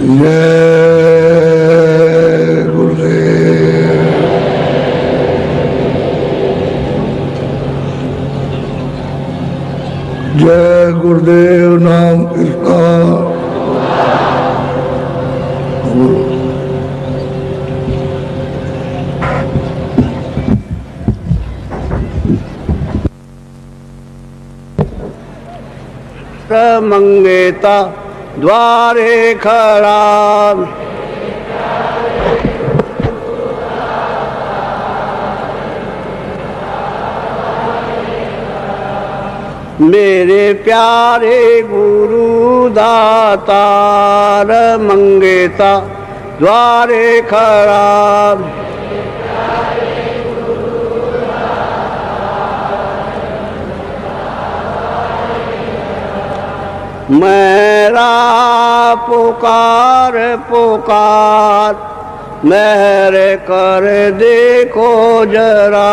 जय गुरुदेव। जय गुरुदेव नाम इसका मंगेता द्वारे खड़ा, मेरे प्यारे गुरु दातार मंगेता द्वारे खड़ा। मेरा पुकार पुकार मेहर कर देखो जरा,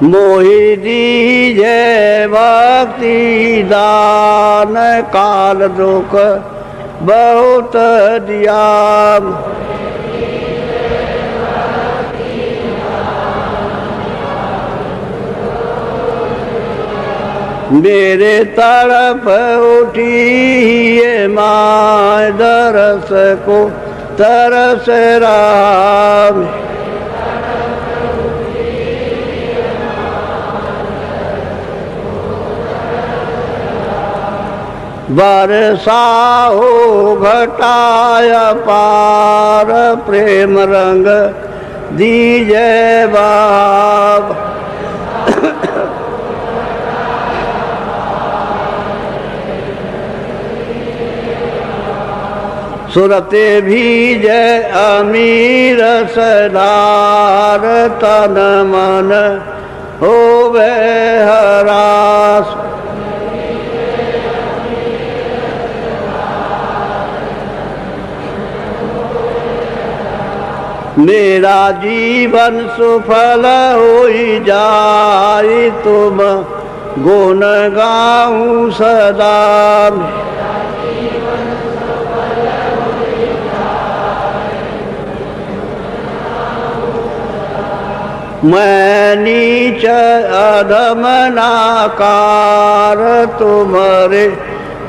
मोहि दीजे भक्ति दान, काल दुख बहुत दिया। मेरे तरफ उठी ये माँ दरस को तरस रहा, बरसा हो घटाया पार, प्रेम रंग दीजे बाब। सुरते भीजे अमीर सदार, तन मन होवे हरास। मेरा जीवन सुफल होई जाए, तुम गुण गाऊं सदा। मैं नीच अधम नाकार, तुम्हारे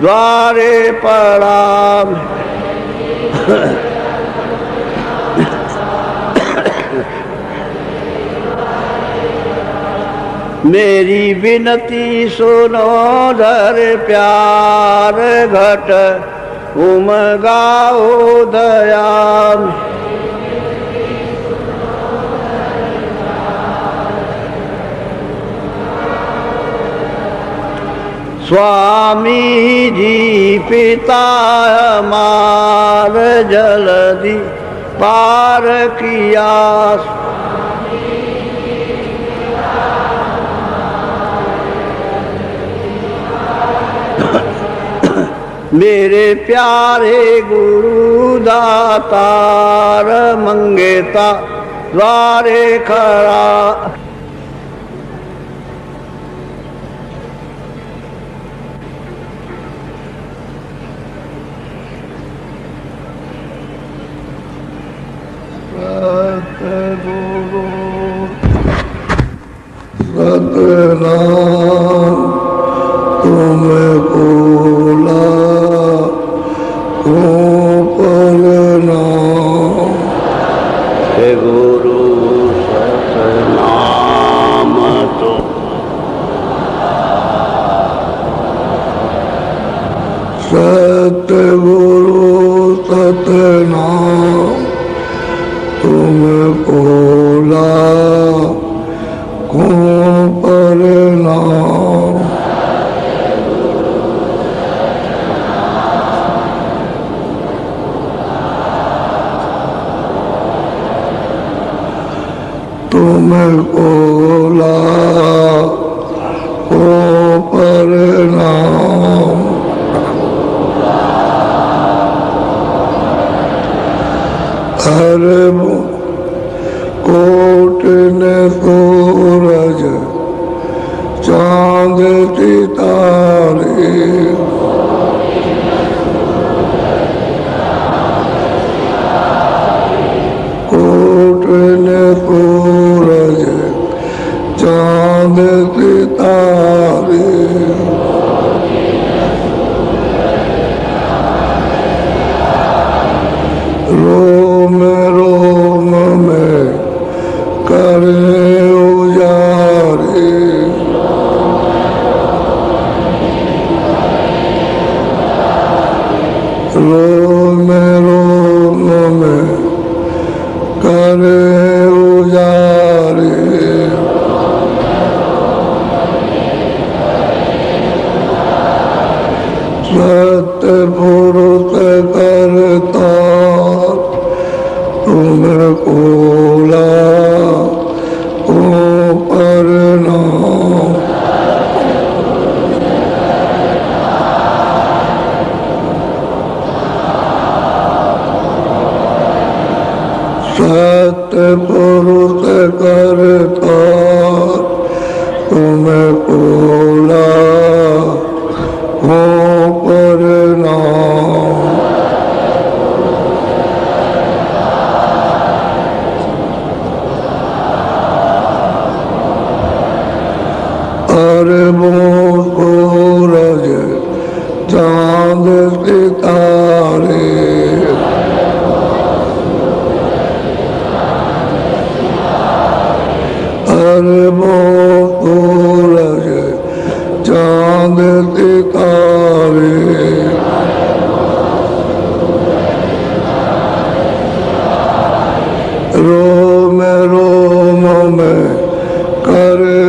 द्वारे पड़ा। मेरी विनती सुनो धर प्यार, घट उमगाओ दया। स्वामी जी पिता हमार, जल्दी पार किया। मेरे प्यारे गुरु दातार मंगेता द्वारे खड़ा। सतगुरु सतनाम तुम बोला को प्रणाम। गुरु सतनाम तो सतगुरु सतनाम तुम बोला को प्रणाम। तुम बोला को प्रणाम। हर कोट ने सूरज रोम में करे उजारे सत्य पुरुष करता तुम कोला ओ परनाम सत्य पुरुष करता तुम कोला हो परनाम अरबों सूरज चांद सितारे अरबों सूरज चांद सितारे रोम में करे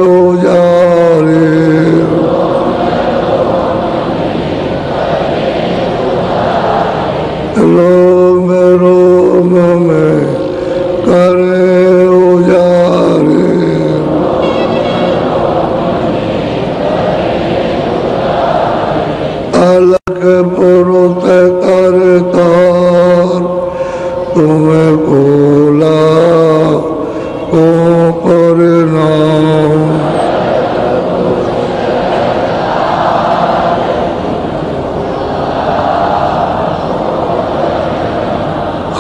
उजारे रोम में करे उजारे अलग पुरुष करता तुम कोला को परनाम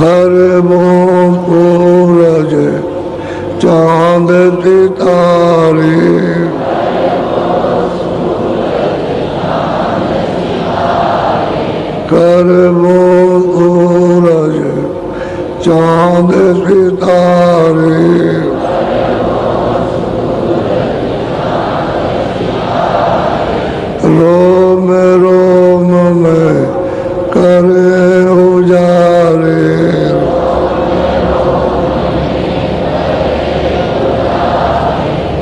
अरबों सूरज चांद सितारे अरबों सूरज चांद सितारे रोम में करे उजारे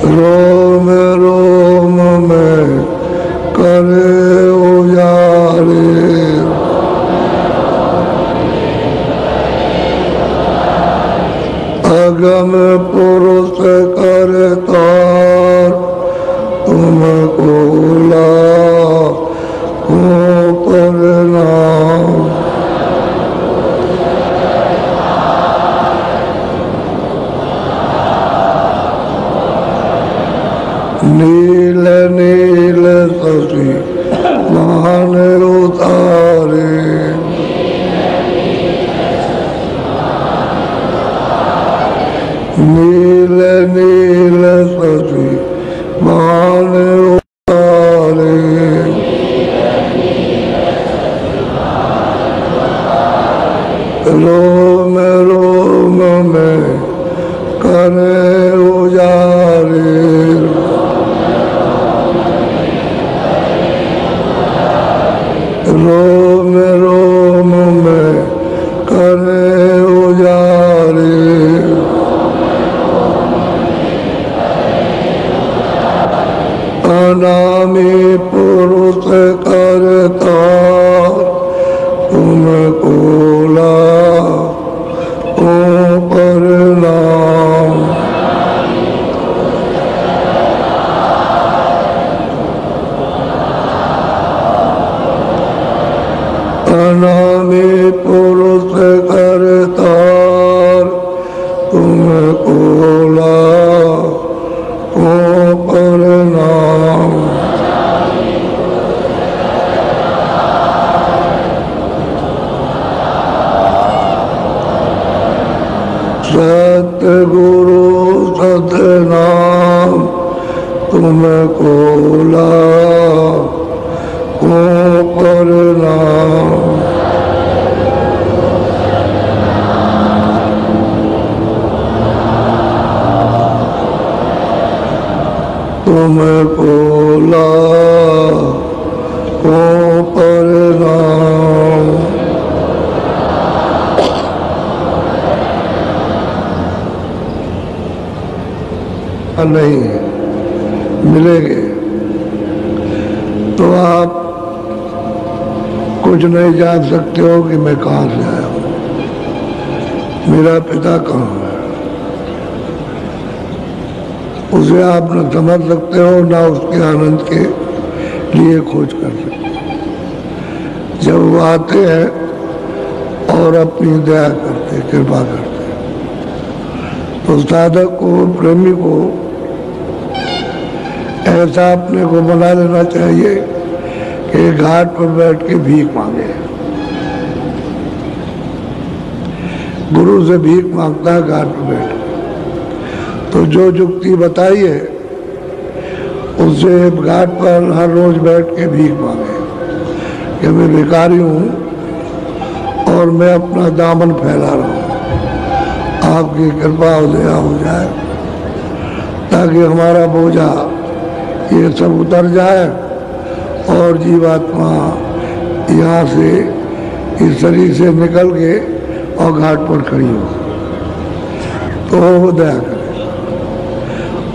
रोम में करे उजारे अगम पुरुष करता तुम कोला हो परनाम नील नील शशि मान उतारे नील नील शशि मान उतारे रोम में करे उजारे रोम में करे उजारे अनामी पुरुष करता तुम कोला ओ परनाम अनामी पुरुष करता तुम कोला ओ परनाम सतगुरु सतनाम तुम कोला ओ परनाम तुम कोला ओ परनाम नहीं मिलेंगे तो आप कुछ नहीं जान सकते हो कि मैं कहाँ से आया हूँ, मेरा पिता कहाँ है। उसे आप न समझ सकते हो ना उसके आनंद के लिए खोज कर सकते हो। जब वो आते हैं और अपनी दया करते, कृपा करते, तो साधक को, प्रेमी को ऐसा अपने को बना लेना चाहिए कि घाट पर बैठ के भीख मांगे। गुरु से भीख मांगता है घाट पर बैठ के, तो जो जुक्ति बताई है उससे घाट पर हर रोज बैठ के भीख मांगे कि मैं भिखारी हूँ और मैं अपना दामन फैला रहा हूँ, आपकी कृपा हो जाए ताकि हमारा बोझा ये सब उतर जाए और जीवात्मा यहाँ से इस शरीर से निकल के और घाट पर खड़ी हो तो वो दया करे।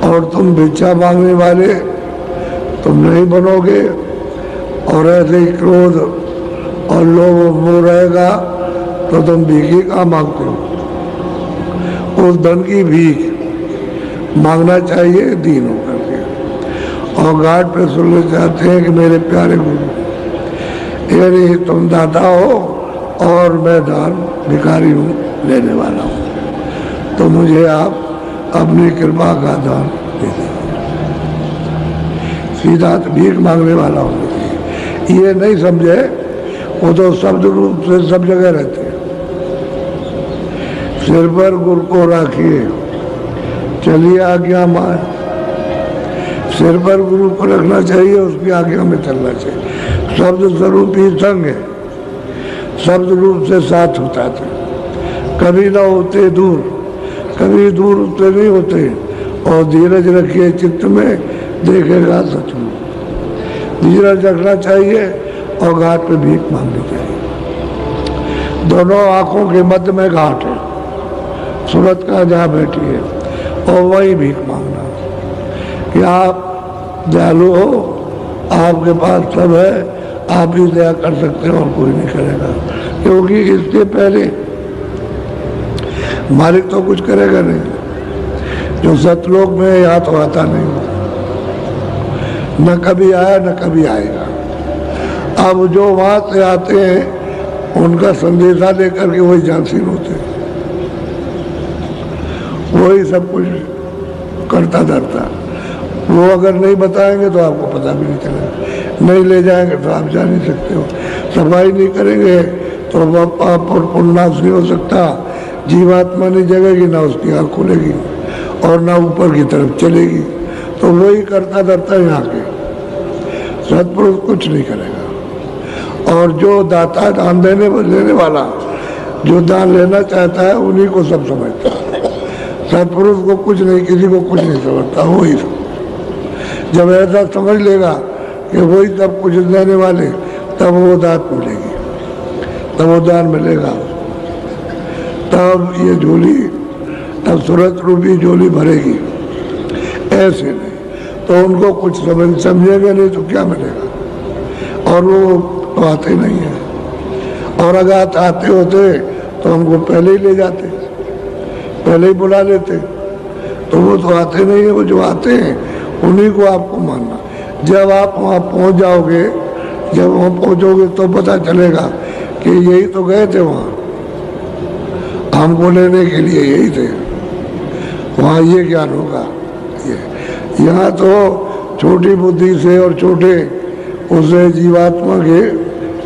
और तुम भिक्षा मांगने वाले तुम नहीं बनोगे और ऐसे ही क्रोध और लोभ वो रहेगा तो तुम भीख ही कहाँ मांगते हो। उस धन की भीख मांगना चाहिए दीन होकर के। और घाट पे सुनना चाहते हैं कि मेरे प्यारे गुरु यानी तुम दाता हो और मैं दान भिखारी हूँ, लेने वाला हूँ, तो मुझे आप अपनी कृपा का दान दे दीजिए। सीधा भीख मांगने वाला होना चाहिए। ये नहीं समझे वो तो शब्द रूप से सब जगह रहते हैं। सिर पर गुरु को राखिए चलिए आज्ञा मां। सिर पर गुरु को रखना चाहिए, उसकी आज्ञा में चलना चाहिए। शब्द स्वरूप ही संग है, शब्द रूप से साथ होता था। कभी ना होते दूर, कभी दूर होते नहीं होते। और धीरज रखिए चित्त में, देखेगा सच में। धीरज रखना चाहिए और घाट पे भीख मांगनी चाहिए। दोनों आंखों के मध्य में घाट है, सूरत का जहाँ बैठी है, और वही भीख मांगना कि आप दयालु हो, आपके पास सब है, आप ही दया कर सकते हो और कोई नहीं करेगा। क्योंकि इसके पहले मालिक तो कुछ करेगा नहीं। जो सतलोक में यहाँ तो आता नहीं, न कभी आया न कभी आएगा। अब जो वहाँ से आते हैं उनका संदेशा लेकर के वही जानसीन होते हैं, वही सब कुछ करता धरता। वो अगर नहीं बताएंगे तो आपको पता भी नहीं चलेगा, नहीं ले जाएंगे तो आप जा नहीं सकते हो। सफाई नहीं करेंगे तो पाप और पुण्य नाश नहीं हो सकता। जीवात्मा नहीं जगेगी, ना उसकी आँख खुलेगी और ना ऊपर की तरफ चलेगी। तो वही करता धरता यहाँ के सत्पुरुष कुछ नहीं करेगा। और जो दाता दान लेने वाला जो दान लेना चाहता है उन्हीं को सब समझता है। सत्पुरुष को कुछ नहीं, किसी को कुछ नहीं समझता। वही जब ऐसा समझ लेगा कि वही सब कुछ देने वाले, तब वो दात मिलेगी, तब वो दान मिलेगा, तब ये झोली, तब सूरत रूपी झोली भरेगी। ऐसे नहीं तो उनको कुछ समझेंगे नहीं तो क्या मिलेगा। और वो तो आते नहीं है। और अगर आते होते तो हमको पहले ही ले जाते, पहले ही बुला लेते। तो वो तो आते नहीं है। वो जो आते हैं उन्हीं को आपको मानना। जब आप वहाँ पहुँच जाओगे, जब वहाँ पहुँचोगे तो पता चलेगा कि यही तो गए थे वहाँ हमको लेने के लिए, यही थे। वहाँ ये ज्ञान होगा। यहाँ तो छोटी बुद्धि से और छोटे उससे जीवात्मा के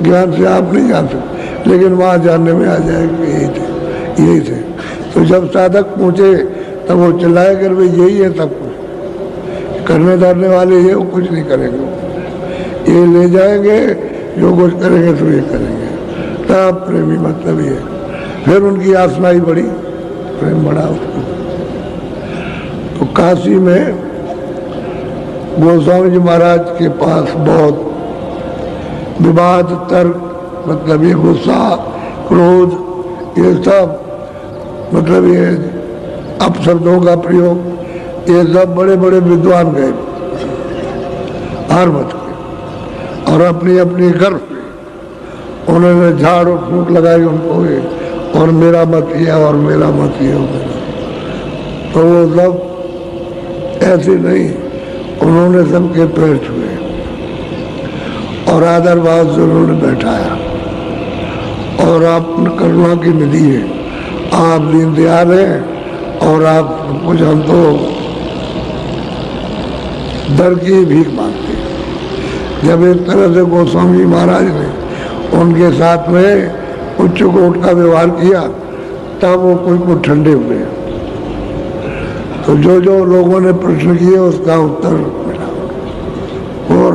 ज्ञान से आप नहीं जान सकते, लेकिन वहाँ जानने में आ जाएगा यही थे, यही थे। तो जब साधक पहुँचे तब वो चिल्लाए कर भाई यही है सब कुछ। करने धरने वाले ये वो कुछ नहीं करेंगे, ये ले जाएंगे, जो कुछ करेंगे तो ये करेंगे। तब प्रेमी मतलब ये। फिर उनकी आसना ही बड़ी, प्रेम बढ़ा उसको। तो काशी में गोस्वामी जी महाराज के पास बहुत विवाद, तर्क, मतलब ये गुस्सा, क्रोध, ये सब, मतलब ये अपशब्दों का प्रयोग ये सब बड़े बड़े विद्वान गए हर मत के, और अपनी अपनी गर्व में उन्होंने झाड़ और फूक लगाई उनको ये, और मेरा मत ये और मेरा मत ये हो गया। तो वो सब ऐसे नहीं, उन्होंने सबके पैर छुए और आदर भाव से उन्होंने बैठाया। और आप करुणा की निधि है, आप दीनदयाल हैं, और आप कुछ हम तो दर की भीख मांगते हैं। जब एक तरह से गोस्वामी महाराज ने उनके साथ में उच्च कोट का व्यवहार किया, तब वो कुछ ठंडे हुए। तो जो जो लोगों ने प्रश्न किए उसका उत्तर मिला, और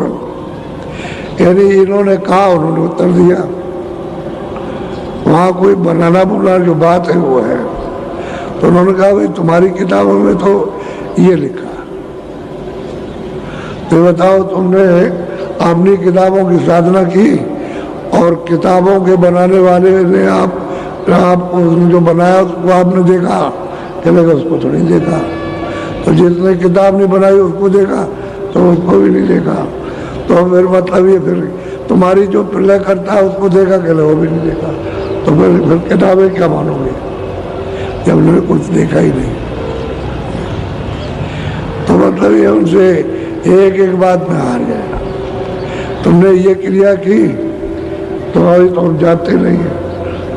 यानी इन्होंने कहा उन्होंने उत्तर दिया। वहाँ कोई बनाना बुना जो बात है वो है। तो उन्होंने कहा भाई तुम्हारी किताबों में तो ये लिखा, तो बताओ तुमने अपनी किताबों की साधना की और किताबों के बनाने वाले ने आपको जो बनाया उसको आपने देखा? चलेगा उसको तो नहीं देखा। तो जिसने किताब नहीं बनाई उसको देखा? तो उसको भी नहीं देखा। तो मेरे मतलब ये फिर तुम्हारी जो प्रलय करता है उसको देखा? कहले वो भी नहीं देखा। तो फिर किताबें क्या मानोगे जब उन्होंने कुछ देखा ही नहीं? तो मतलब ये उनसे एक एक बात में हार गया। तुमने ये क्रिया की तुम्हारी तो हम जाते नहीं है,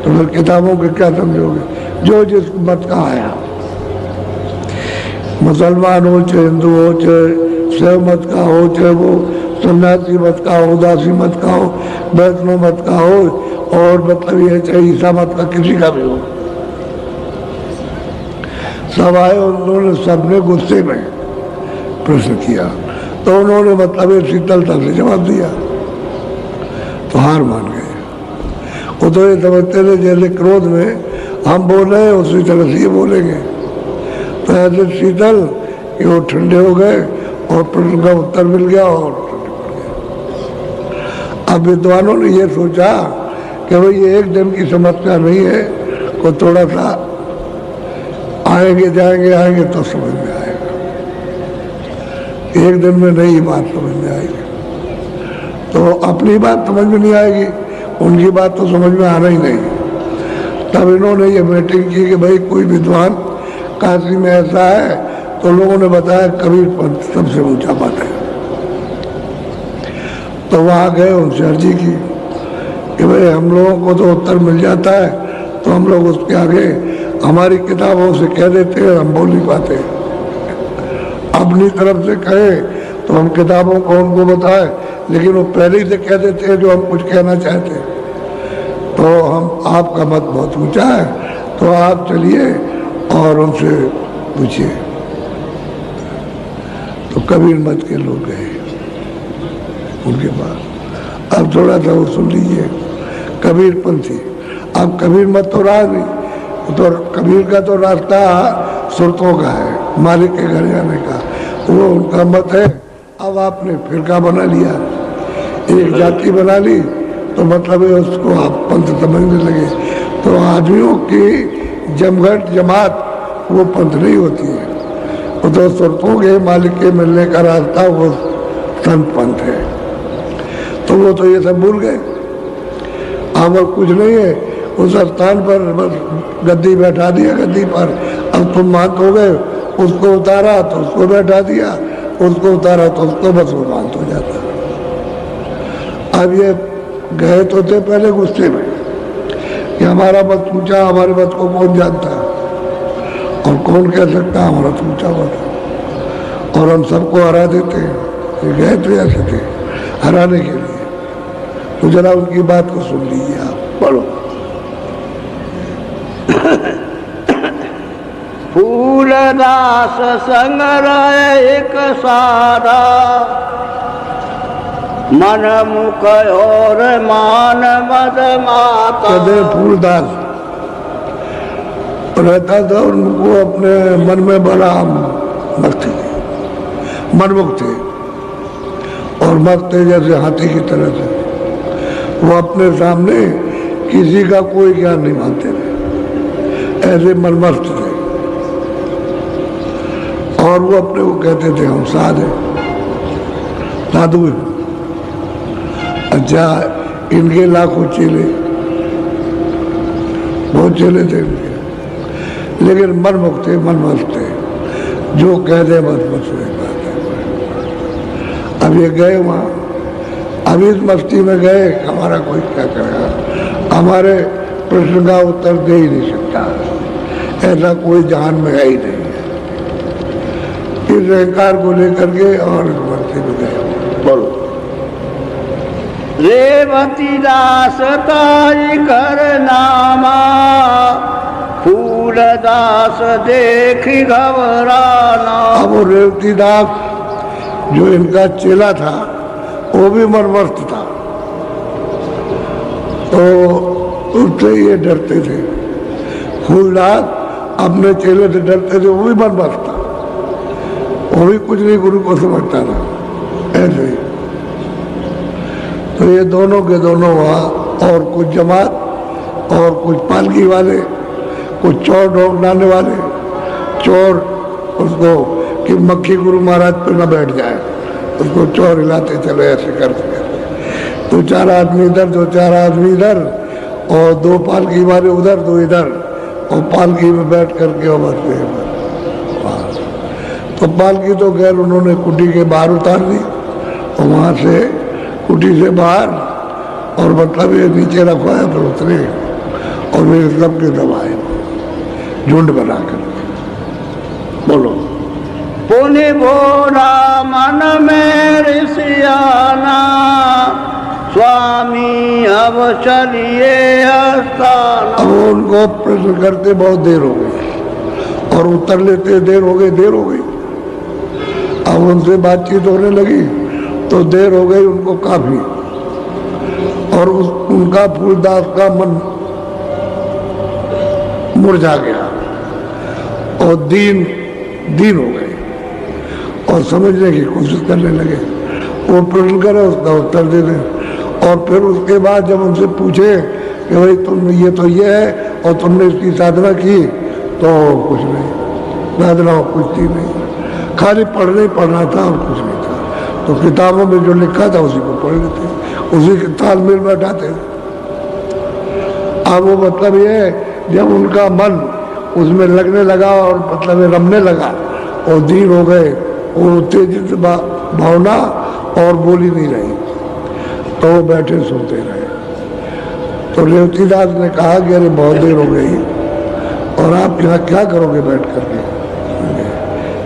तो फिर किताबों के क्या समझोगे? जो जिस मत का आया, मुसलमान हो चाहे हिंदू हो, चाहे शैव मत का हो, चाहे वो सन्यासी मत का हो, उदासी मत का हो, वैष्णव मत का हो, और मतलब ये चाहे ईसा मत का किसी का भी हो, सब आए। उन्होंने सबने गुस्से में प्रश्न किया, तो उन्होंने मतलब शीतलता से जवाब दिया, तो हार मान गए। वो तो ये समझते थे जैसे क्रोध में हम बोल रहे हैं उसी तरह से ये बोलेंगे। तो ऐसे शीतल कि वो ठंडे हो गए और प्रश्न का उत्तर मिल गया और ठंडे पड़ गए। अब विद्वानों ने ये सोचा कि भाई ये एक दिन की समस्या नहीं है, को थोड़ा सा आएंगे जाएंगे तो समझ में आएगा, एक दिन में नहीं बात समझ में आएगी। तो अपनी बात समझ में नहीं आएगी, उनकी बात तो समझ में आना ही नहीं। तब इन्होंने ये मीटिंग की कि भाई कोई विद्वान काशी में ऐसा है, तो लोगों ने बताया कबीर पंथ सबसे ऊंचा बात है। तो वहाँ गए, उनसे अर्जी की कि भाई हम लोगों को तो उत्तर मिल जाता है, तो हम लोग उसके आगे हमारी किताबों से कह देते हैं, हम बोल नहीं पाते। अपनी तरफ से कहे तो हम किताबों को उनको बताए, लेकिन वो पहले ही से कह देते हैं जो हम कुछ कहना चाहते हैं। तो हम आपका मत बहुत ऊंचा है, तो आप चलिए और उनसे पूछिए। तो कबीर मत के लोग गए उनके पास। अब थोड़ा सा वो सुन लीजिए, कबीर पंथी। अब कबीर मत तो रहा नहीं, तो कबीर का तो रास्ता सुरतों का है, मालिक के घर जाने का, वो उनका मत है। अब आपने फिरका बना लिया, एक जाति बना ली, तो मतलब है उसको आप पंथ समझने लगे। तो आदमियों की जमघट जमात वो पंथ नहीं होती है, वो तो सुरतों के मालिक के मिलने का रास्ता वो संत पंथ है। तो वो तो ये सब भूल गए। अब कुछ नहीं है, उस स्थान पर बस गद्दी बैठा दिया, गद्दी पर अब तुम मांत हो गए, उसको उतारा तो उसको बैठा दिया, उसको उतारा तो उसको, बस वो मांत हो जाता। अब ये गए तो थे पहले गुस्से में कि हमारा मत ऊंचा, हमारे मत को कौन जानता है और कौन कह सकता हमारा तो ऊंचा मत, और हम सबको हरा देते हैं। ये गए तो ऐसे थे हराने के लिए। तो जरा उनकी बात को सुन लीजिए, आप पढ़ो। फूलदास संग्रह एक सारा, मन मुख और मान मद माता। फूलदास रहता था, उनको अपने मन में बड़ा मस्त थे, मनमुख थे और मस्त थे जैसे हाथी की तरह से। वो अपने सामने किसी का कोई ज्ञान नहीं मानते थे, ऐसे मनमस्त थे। और वो अपने को कहते थे हम साध हैं, साधु हैं। अच्छा, इनके लाखों चेले, बहुत चेले थे इनके, लेकिन मन मुक्त थे, मन मस्त थे, जो कह दे बस बस वही बात है। अब ये गए वहाँ, अब इस मस्ती में गए, हमारा कोई क्या करेगा, हमारे प्रश्न का उत्तर दे ही नहीं सकता, ऐसा कोई जहान में है ही नहीं। इस अहंकार को लेकर के और इस मस्ती में गए। बोलो। रेवती दास ताई कर नामा, फूलदास देखी घबराना। अब वो रेवती दास जो इनका चेला था वो भी मनमस्त था, तो उससे ये डरते थे। फूलदास अपने चेले से डरते थे, वो भी मनमस्त था, वो भी कुछ नहीं गुरु को समझता था, ऐसे ही। तो ये दोनों के दोनों वहाँ, और कुछ जमात और कुछ पालकी वाले, कुछ चोर ढोंढने वाले, चोर उसको कि मक्खी गुरु महाराज पे न बैठ जाए, उसको चोर हिलाते चले ऐसे करते करते। दो चार आदमी इधर, दो चार आदमी इधर, और दो पालकी वाले उधर, दो इधर, और पालकी में बैठ करके और बस गए। तो पालकी तो खैर उन्होंने कुटी के बाहर उतार दी, और वहाँ से कुटी से बाहर, और मतलब ये नीचे रखवाया, फिर उतरे और वे सबके दबाए झुंड बनाकर। बोलो। पुनि बोला मन में ऋषियाना, स्वामी अब चलिए आस्थान। अब उनको प्रश्न करते बहुत देर हो गई, और उत्तर लेते देर हो गई। अब उनसे बातचीत होने लगी तो देर हो गई उनको काफी, और उनका फूलदास का मन मुरझा गया, और दीन हो गए, और समझने की कोशिश करने लगे। वो प्रश्न करे, उसका उत्तर दे दें, और फिर उसके बाद जब उनसे पूछे कि भाई तुम ये तो ये है, और तुमने इसकी साधना की, तो कुछ नहीं, साधना कुछ थी नहीं, खाली पढ़ना था और कुछ नहीं था। तो किताबों में जो लिखा था उसी को पढ़ लेते, उसी के तालमेल में बैठाते। अब वो मतलब ये, जब उनका मन उसमें लगने लगा और मतलब रमने लगा, और दीन हो गए, और उत्तेजित भावना, और बोली नहीं रही, तो वो बैठे सुनते रहे। तो रेवती दास ने कहा कि अरे बहुत देर हो गई, और आप यहाँ क्या करोगे बैठ करके,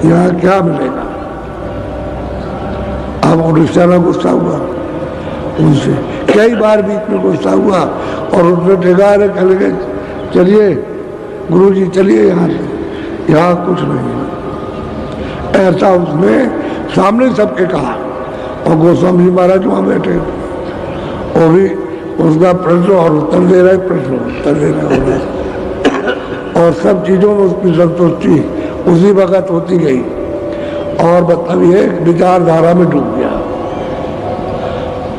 यहाँ क्या मिलेगा। अब उड़ीसा गुस्सा हुआ उनसे, कई बार बीच में गुस्सा हुआ, और उसने टेगा रहे, चले गए, चलिए गुरुजी चलिए यहाँ से, यहाँ कुछ नहीं है, ऐसा उसने सामने सबके कहा। और गोस्वामी जी महाराज वहाँ बैठे, वो भी उसका प्रश्न और उत्तर दे रहे, प्रश्न उत्तर दे रहे, और सब चीज़ों में उसकी संतुष्टि उसी वक्त होती गई, और मतलब ये विचारधारा में डूब गया।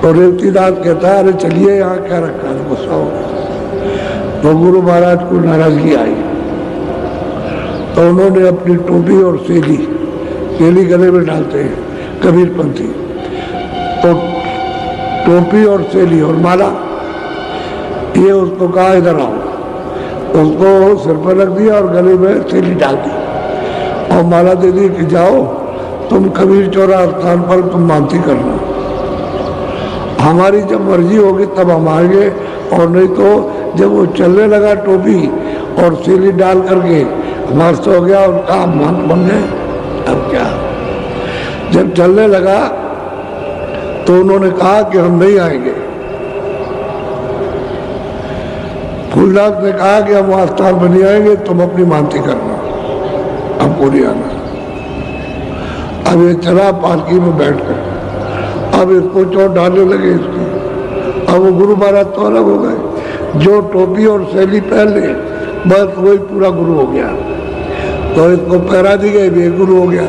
तो रेवती दास कहता है, अरे चलिए यहाँ क्या रखा है, गुस्सा हो गया। तो गुरु महाराज को नाराजगी आई, तो उन्होंने अपनी टोपी और सेली गले में डालते हैं कबीरपंथी, तो टोपी और सेली और माला, ये उसको कहा इधर आओ, उसको सिर पर रख दिया और गले में सेली डाल दी, और माला दे दी कि जाओ तुम कबीर चौरा स्थान पर तुम मानती करना, हमारी जब मर्जी होगी तब हम आएंगे, और नहीं तो जब वो चलने लगा टोपी और सेली डाल करके मस्त हो गया, उनका मन बन गए। अब क्या, जब चलने लगा तो उन्होंने कहा कि हम नहीं आएंगे। फूलदास ने कहा कि हम आस्थान में नहीं आएंगे, तुम अपनी मानती करना, अब पूरी आना। अब ये चला पालकी में बैठकर, अब इसको चोट डालने लगे इसकी। अब वो गुरु महाराज तो अलग हो गए, जो टोपी और शैली पहन ले बस वही पूरा गुरु हो गया, तो इसको पहरा दी गई, भी गुरु हो गया।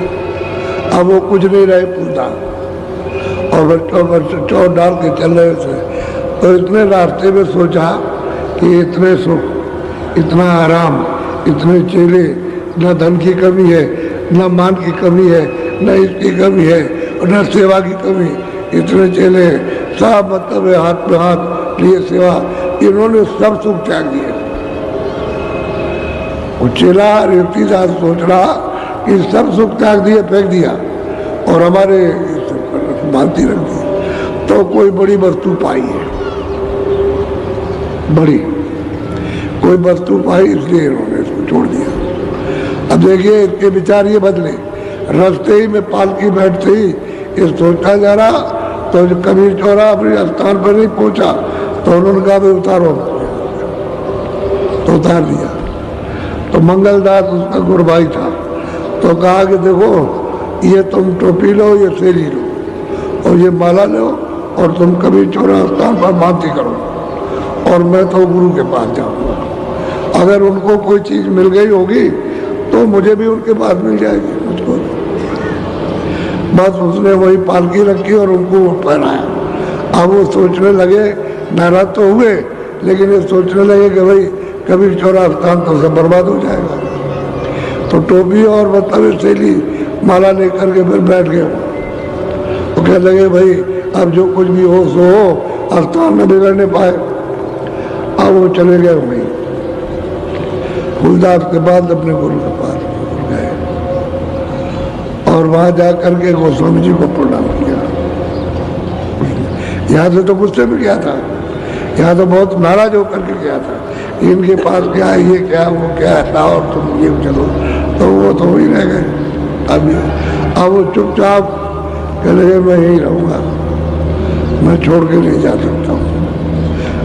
अब वो कुछ नहीं रहे पूछता, और बच्चों पर चोट डाल के चल रहे थे। तो इतने रास्ते में सोचा कि इतने सुख, इतना आराम, इतने चेले, न धन की कमी है, न मान की कमी है, न इसकी कमी है और न सेवा की कमी। इतने चेले सब मतलब है हाथ में हाथ लिए सेवा, इन्होंने सब सुख त्याग दिए। वो चेला रेवतीदास सोच रहा कि सब सुख त्याग दिए, फेंक दिया और हमारे भांति रख दी, तो कोई बड़ी वस्तु पाई है, बड़ी कोई वस्तु पाई, इसलिए इन्होंने इसको छोड़ दिया। अब देखिए इसके विचार ये बदले, रास्ते ही में पालकी बैठते ही ये सोचता जा रहा, तो कबीर चौरा अपने स्थान पर नहीं पहुंचा तो उन्होंने कहा भाई उतारो, तो उतार दिया। तो मंगलदास उसका गुरभाई था, तो कहा कि देखो ये तुम टोपी लो, ये सेली लो और ये माला लो और तुम कबीर चौरा स्थान पर मानती करो और मैं तो गुरु के पास जाऊंगा। अगर उनको कोई चीज मिल गई होगी तो मुझे भी उनके पास मिल जाएगी, मुझको। बस उसने वही पालकी रखी और उनको पहनाया। अब वो सोचने लगे, नाराज तो हुए, लेकिन ये सोचने लगे कि भाई कबीर चौरा स्थान तो सब बर्बाद हो जाएगा। तो टोपी और मतलब सेली माला लेकर के फिर बैठ गए। तो कहने लगे भाई अब जो कुछ भी हो सो हो, स्थान न बिगड़ने पाए। अब वो चले गए वहीं फूलदास के बाद अपने गुरु के पास गए और वहां जाकर के गोस्वामी जी को प्रणाम किया। यहाँ से तो गुस्से में गया था, यहाँ तो बहुत नाराज होकर के गया था, इनके पास क्या है, ये क्या वो क्या है, और तुम ये चलो, तो वो तो वही रह गए। अब वो चुपचाप कह लगे मैं यही रहूँगा, मैं छोड़ के नहीं जा सकता हूँ,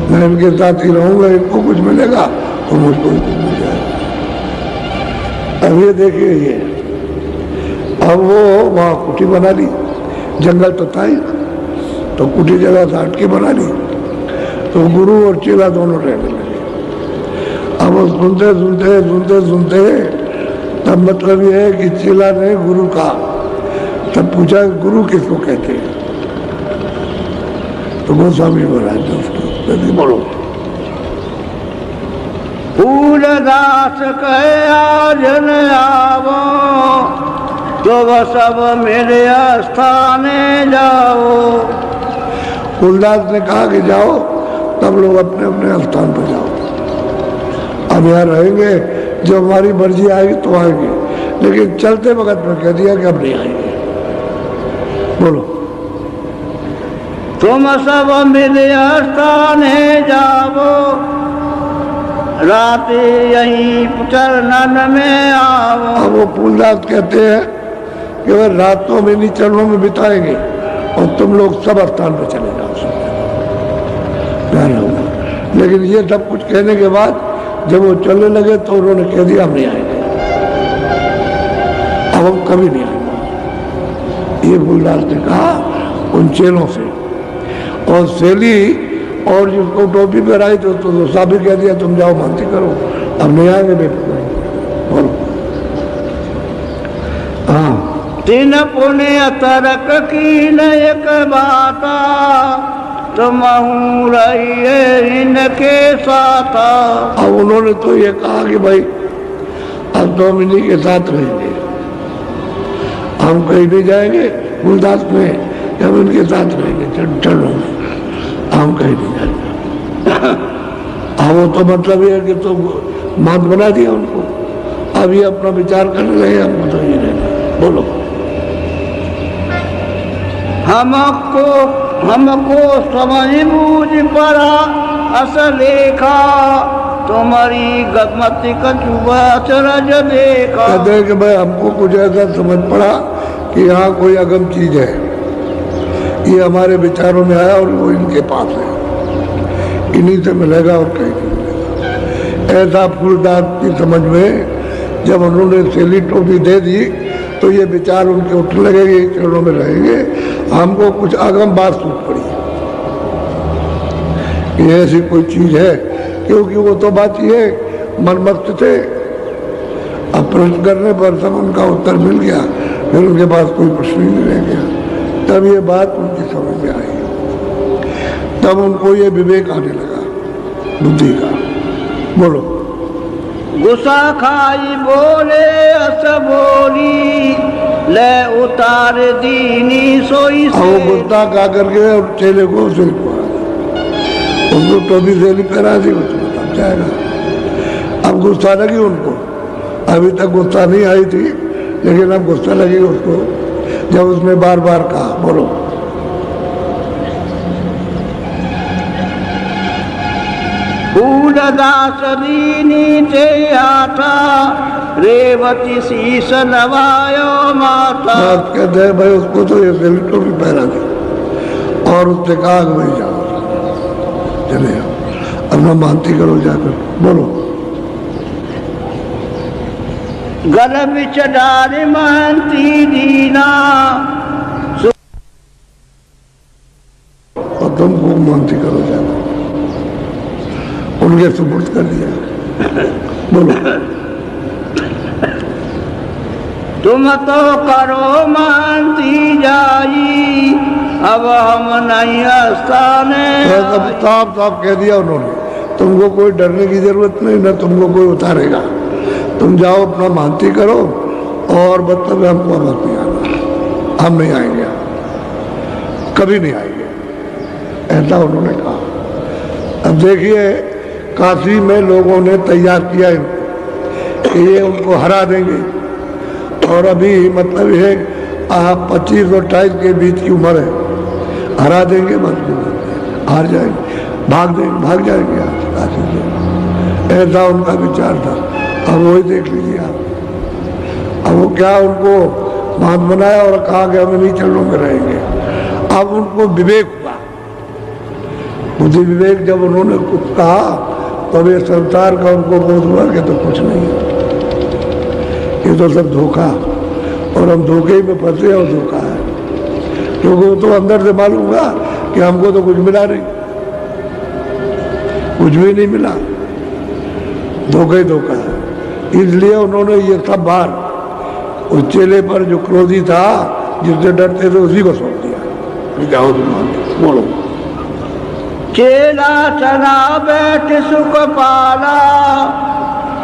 मैं इनके साथ ही रहूँगा, इनको कुछ मिलेगा तो मुझको कुछ मिल जाएगा। अब ये देखिए ये, अब वो वहाँ कुटी बना ली, जंगल तो था ही, तो कुटी जगह से हट के बना ली, तो गुरु और चेला दोनों रहने लगे। अब वो सुनते सुनते सुनते सुनते तब मतलब ये है कि चेला ने गुरु का तब पूछा गुरु किसको कहते हैं, तो गोस्वामी महाराज ने उसको बोलो। फूलदास कहे आज न आवो, तो वह सब मेरे स्थाने जाओ। फूलदास ने कहा कि जाओ, तब लोग अपने अपने स्थान पर जाओ। अब यहाँ रहेंगे, जब हमारी मर्जी आएगी तो आएंगे, लेकिन चलते वक्त में कह दिया कि अब नहीं आएंगे। बोलो। तुम सब मेरे स्थाने जाओ, रात यहीं चरणन में आओ। अब वो फूलदास कहते हैं कि वह रातों में नहीं चरणों में बिताएंगे और तुम लोग सब स्थान पर चले जाओ, लेकिन ये सब कुछ कहने के बाद जब वो चलने लगे तो उन्होंने कह दिया हम नहीं आएंगे, अब हम कभी नहीं आएंगे। ये फूलदास ने कहा उन चेलों से, और सेली और जिसको टोपी पहनाई तो साबित कह दिया तुम जाओ मानती करो, अब नहीं आएंगे बेटा। बोलो। हाँ। तीन पुण्य तरक की न एक बाता, तुम रहिए इनके साथ। अब उन्होंने तो ये कहा कि भाई अब तो हम इन्हीं के साथ रहेंगे, हम कहीं नहीं जाएंगे, फूलदास में हम इनके साथ रहेंगे, चरणों में हम कहीं नहीं जाएंगे। अब वो तो मतलब ये है कि तो मात बना दिया उनको, अब ये अपना विचार करने लगे, हमको तो ये रहना। बोलो। हमको समझ बूझ पड़ा असलेखा, तुम्हारी गमति कछुआ अचरज देखा। कहते हैं कि भाई हमको कुछ ऐसा समझ पड़ा कि यहाँ कोई अगम चीज है, ये हमारे विचारों में आया और वो इनके पास है, इन्हीं से मिलेगा और कहीं नहीं मिलेगा। ऐसा फूलदास की समझ में जब उन्होंने सेली टोपी दे दी तो ये विचार उनके उठने लगेंगे, चरणों में रहेंगे। हमको कुछ अगम बात सूझ पड़ी, ये ऐसी कोई चीज है, क्योंकि वो तो बात ये मनमस्त थे। अब प्रश्न करने पर सब उनका उत्तर मिल गया, फिर उनके पास कोई प्रश्न ही नहीं रह गया। तब ये बात उनकी समझ में आई, तब उनको ये विवेक आने लगा बुद्धि का। बोलो। गुस्सा खाई बोले अस बोली ले उतार दीनी सोई से। वो गुस्सा खा करके और चेले को स्लिप उसको टोपी से पहना दी, उसको तब जाएगा। अब गुस्सा लगी उनको, अभी तक गुस्सा नहीं आई थी, लेकिन अब गुस्सा लगी उसको जब उसने बार बार कहा। बोलो। फूलदास दीनी ते आता रेवती शीस नवायो माता। कहते हैं भाई उसको तो ये टोपी पहना दी और उसने कहा कि भाई जाओ चले जाओ अपना मानती करो जाकर। बोलो। गल बिच डारे महंती दीना और तुमको मानती करो जाकर, उनके सुपुर्द कर दिया। बोलो। तुम तो करो मानती जाई अब हम नहीं आस्थाने। साफ साफ कह दिया उन्होंने, तुमको कोई डरने की जरूरत नहीं, ना तुमको कोई उतारेगा, तुम जाओ अपना मानती करो और मतलब हमको मत नहीं आना, हम नहीं आएंगे, कभी नहीं आएंगे, ऐसा उन्होंने कहा। अब देखिए काशी में लोगों ने तैयार किया इनको कि ये उनको हरा देंगे, और अभी मतलब ये 25 और 28 के बीच की उम्र है, हरा देंगे, बस हार जाएंगे, भाग जाएंगे आप काशी से, ऐसा उनका विचार था। अब वही देख लीजिए आप, अब वो क्या उनको बात बनाया और कहा कि हमें नहीं चरणों में रहेंगे। अब उनको विवेक हुआ, बुद्धि विवेक जब उन्होंने कुछ कहा तो ये संसार का उनको बोध हुआ कि तो कुछ नहीं है, ये तो सब धोखा, और हम धोखे में फंसे और धोखा है, क्योंकि वो तो अंदर से मालूम हुआ कि हमको तो कुछ मिला नहीं, कुछ भी नहीं मिला, धोखा ही धोखा है। इसलिए उन्होंने ये सब बार उस चेले पर जो क्रोधी था, जिससे डरते थे, उसी को सौंप दिया। जाओ तुम। बोलो। चेला चला बैठ सुख पाला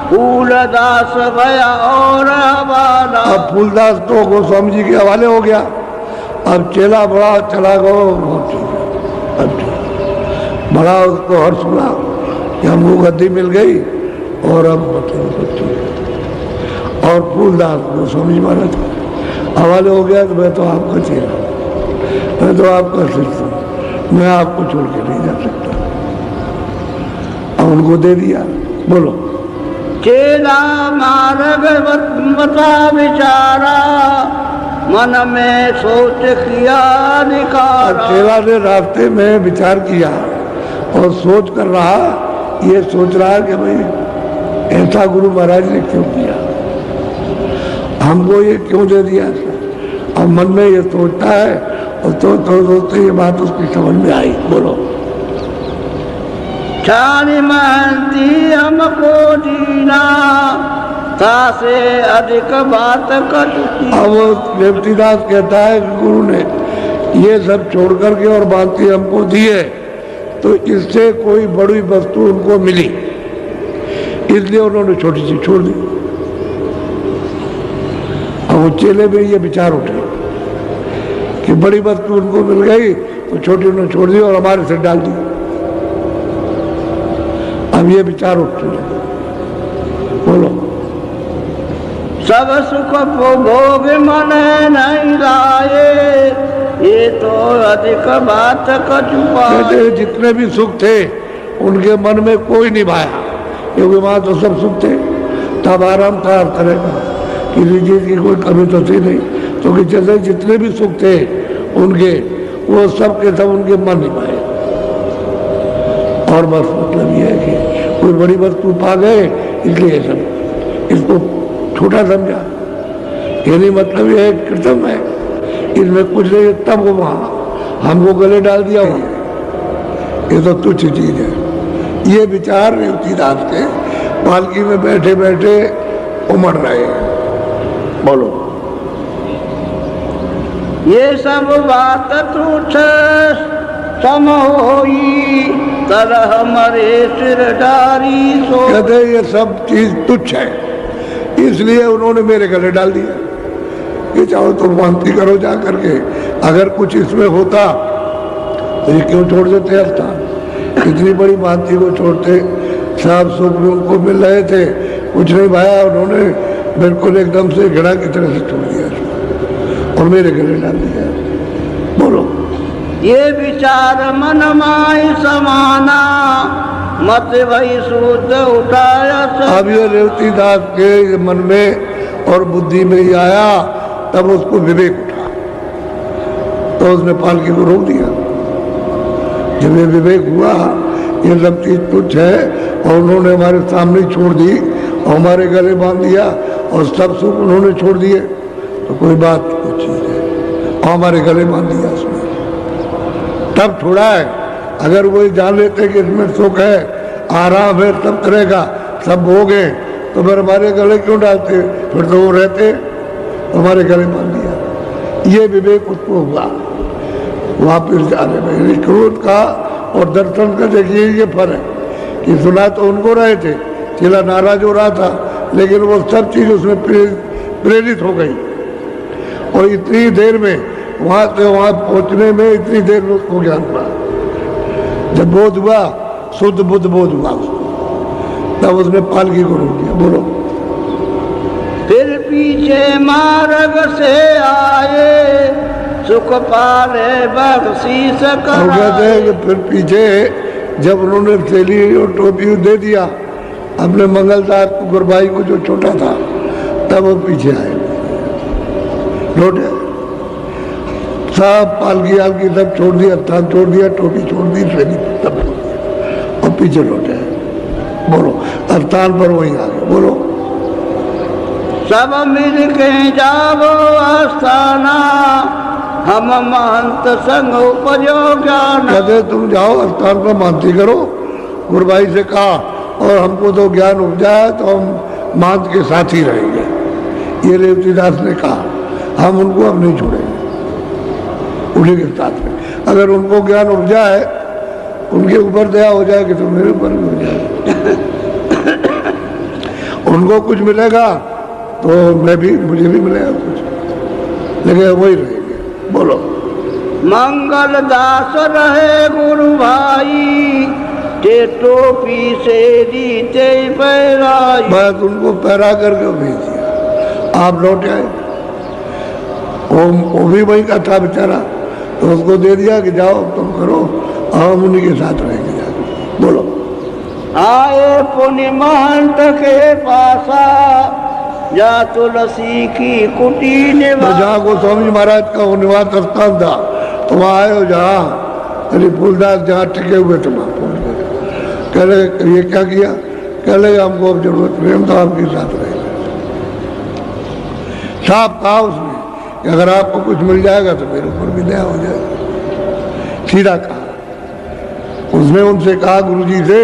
फूलदास गया और हवाला। अब फूलदास तो गोस्वामी जी के हवाले हो गया, अब चेला बड़ा चला गया, बड़ा उसको हर्ष हुआ कि हमको गद्दी मिल गई, और अब और फूलदास गोस्वामी जी महाराज हवाले हो गया। तो मैं तो आपका चेला, मैं तो आपका शिष्य, मैं आपको छोड़ के नहीं जा सकता, अब उनको दे दिया। बोलो। चेला मार्ग बता विचारा मन में सोच किया निकारा। चेला ने रास्ते में विचार किया और सोच कर रहा, ये सोच रहा कि भाई ऐसा गुरु महाराज ने क्यों किया, हमको ये क्यों दे दिया। अब मन में ये सोचता है, और तो सोचते ये बात उसकी समझ में आई। बोलो। छानी महंती हमको दीना तासे अधिक बात कटती। अब देवतीदास कहता है कि गुरु ने ये सब छोड़ करके और बांती हमको दी है, तो इससे कोई बड़ी वस्तु उनको मिली, इसलिए उन्होंने छोटी सी छोड़ दी। अब वो चेले में ये विचार उठे कि बड़ी वस्तु उनको मिल गई तो छोटी उन्होंने छोड़ दी और हमारे से डाल दी। अब ये विचार उठते हैं। बोलो। सब सुख भोग मन नहीं लाए ये तो अधिक बात का छुपा। जितने भी सुख थे उनके मन में कोई नहीं भाया, क्योंकि वहाँ तो सब सुख थे, तब आराम था हर तरह का, किसी चीज की कोई कमी तो थी नहीं। तो कि जैसे जितने भी सुख थे उनके, वो सब के सब उनके मन नहीं पाए। और बस मतलब ये है कि कोई बड़ी वस्तु पा गए, इसलिए सब इसको छोटा समझा। ये नहीं मतलब ये कृतम है, इसमें कुछ नहीं, तब वो वहाँ हमको गले डाल दिया हुआ, ये तो तुच्छ चीज है। ये विचार देवतीदास के पालकी में बैठे बैठे उमड़ रहे हैं। बोलो। ये सब बात तुच्छ सम होई तरह मरे सिर डारी सो। कहते ये सब चीज तुच्छ है, इसलिए उन्होंने मेरे गले डाल दिया कि चाहो तो मानती करो जा करके, अगर कुछ इसमें होता तो ये क्यों छोड़ देते स्थान। इतनी बड़ी मानती को छोड़ते, साफ सुख में उनको मिल रहे थे, कुछ नहीं भाया, उन्होंने बिल्कुल एकदम से घड़ा की तरह से छोड़ दिया और मेरे गले डाल दिया। बोलो। ये विचार मन माई समाना मत वही सूद उठाया। अब ये रेवती दास के मन में और बुद्धि में ही आया, तब उसको विवेक उठा तो उसने पालकी को रोक दिया। जब ये विवेक हुआ ये सब चीज तुच्छ है और उन्होंने हमारे सामने छोड़ दी और हमारे गले बांध दिया और सब सुख उन्होंने छोड़ दिए, तो कोई बात कुछ चीज है और हमारे गले बांध दिया उसने, तब छोड़ा है। अगर वो जान लेते कि इसमें सुख है, आराम है, सब तरह का सब भोग है, तो फिर हमारे गले क्यों डालते, फिर तो वो रहते, हमारे गले बांध दिया। ये विवेक उसको हुआ वापिस जाने में। क्रोध का और दर्शन का देखिए ये फर्क है कि सुना तो उनको रहे थे, चेला नाराज हो रहा था, लेकिन वो सब चीज उसमें प्रेरित हो गई और इतनी देर में वहां से वहां पहुंचने में इतनी देर में उसको ज्ञान हुआ। जब बोध हुआ, शुद्ध बुद्ध बोध हुआ उसको, तब उसने पालकी को रोक दिया। बोलो। फिर पीछे मार्ग से आए सुख पाले बख्शी और कहते हैं कि फिर पीछे जब उन्होंने थैली और टोपी दे दिया अपने मंगलदास को, गुरबाई को जो छोटा था, तब वो पीछे आए, लौटे, सब पालकी आलकी सब छोड़ दिया, स्थान छोड़ दिया, टोपी छोड़ दी, थैली तब छोड़ दिया और पीछे लौटे। बोलो। स्थान पर वहीं आ गए। बोलो। सब मिल के जाओ आस्थाना हम महंत संग उपजो ज्ञान। कहते तुम जाओ स्थान पर मानती करो, गुरबाई से कहा, और हमको तो ज्ञान उपजा है तो हम महंत के साथ ही रहेंगे। ये रेवतीदास ने कहा, हम उनको अब नहीं छोड़ेंगे, उन्हीं के साथ में। अगर उनको ज्ञान उपजा है, उनके ऊपर दया हो जाएगी तो मेरे ऊपर भी हो जाएगी। उनको कुछ मिलेगा तो मुझे भी मिलेगा कुछ, लेकिन वही रहेंगे। बोलो। मंगल दास रहे गुरु भाई ते टोपी से जीते पैराई। बस उनको पैरा करके भेज दिया, आप लौट आए। वो भी वही का था बेचारा, तो उसको दे दिया कि जाओ तुम करो, हम उन्हीं के साथ रहेंगे जाकर। बोलो। आए पुण्य महंत के पासा जा तुलसी की कुटी निवास। जहाँ गोस्वामी महाराज का वो निवास स्थान था, तो वहाँ आए हो जहाँ अरे फूलदास जहाँ टिके हुए थे वहाँ पहुँच गए। कह रहे ये क्या किया, कह रहे हमको अब जरूरत नहीं, हम तो आपके साथ रहेंगे। साफ कहा उसने कि अगर आपको कुछ मिल जाएगा तो मेरे ऊपर भी दया हो जाएगी, सीधा कहा। उसने उनसे कहा गुरुजी से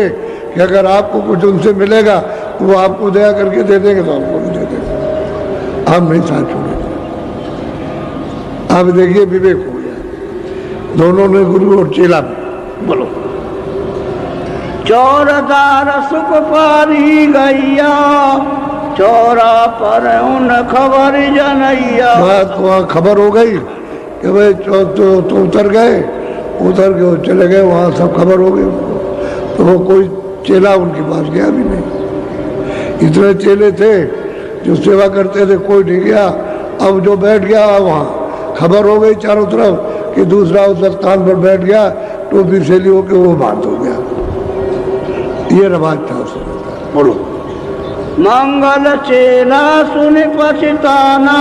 कि अगर आपको कुछ उनसे मिलेगा तो वो आपको दया करके दे देंगे, तो आपको भी दे देंगे, हम नहीं साथ छोड़ेंगे। अब देखिए विवेक हो गया दोनों ने, गुरु और चेला में। बोलो। चौरदार सुख पारी गैया चौरा पर उन खबर जनैया। बात वहाँ खबर हो गई कि भाई तो उतर गए, उतर के वो चले गए, वहाँ सब खबर हो गई उनको। तो वो कोई चेला उनके पास गया भी नहीं। इतने चेले थे जो सेवा करते थे, कोई नहीं गया। अब जो बैठ गया वहाँ खबर हो गई चारों तरफ कि दूसरा उस स्थान पर बैठ गया, टोपी सैली होके वो बात हो गया। ये रवाज था उस समय। बोलो। मंगल चेला सुन पछताना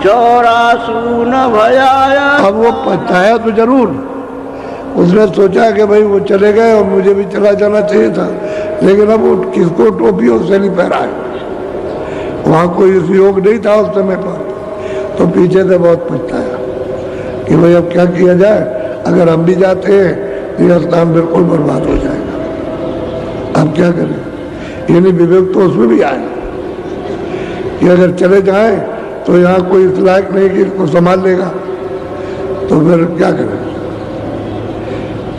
चौरा सुन भयाया। अब वो पछताया तो जरूर, उसने सोचा कि भाई वो चले गए और मुझे भी चला जाना चाहिए था, लेकिन अब वो किसको टोपी और सैली पहराए, वहाँ कोई उपयोग नहीं था उस समय पर। तो पीछे से बहुत पछताया कि भाई अब क्या किया जाए, अगर हम भी जाते हैं तो यह स्थान बिल्कुल बर्बाद हो जाएगा, अब क्या करें। यानी विवेक तो उसमें भी आए कि अगर चले जाए तो यहाँ कोई इस लायक नहीं कि इसको संभाल लेगा, तो फिर क्या करें।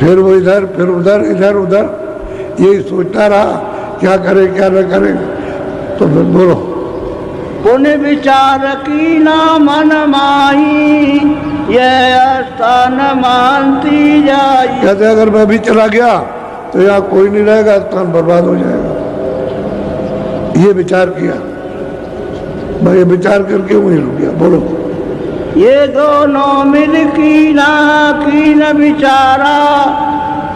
फिर वो इधर फिर उधर इधर उधर यही सोचता रहा क्या करे क्या न करे। तो फिर बोलो, पुण्य विचार की ना मन माही, यह स्थान मानती जाई। कहते अगर मैं भी चला गया तो यहाँ कोई नहीं रहेगा, स्थान बर्बाद हो जाएगा। ये विचार किया, मैं ये विचार करके वहीं रुक गया। बोलो, ये दोनों मिल की न विचारा,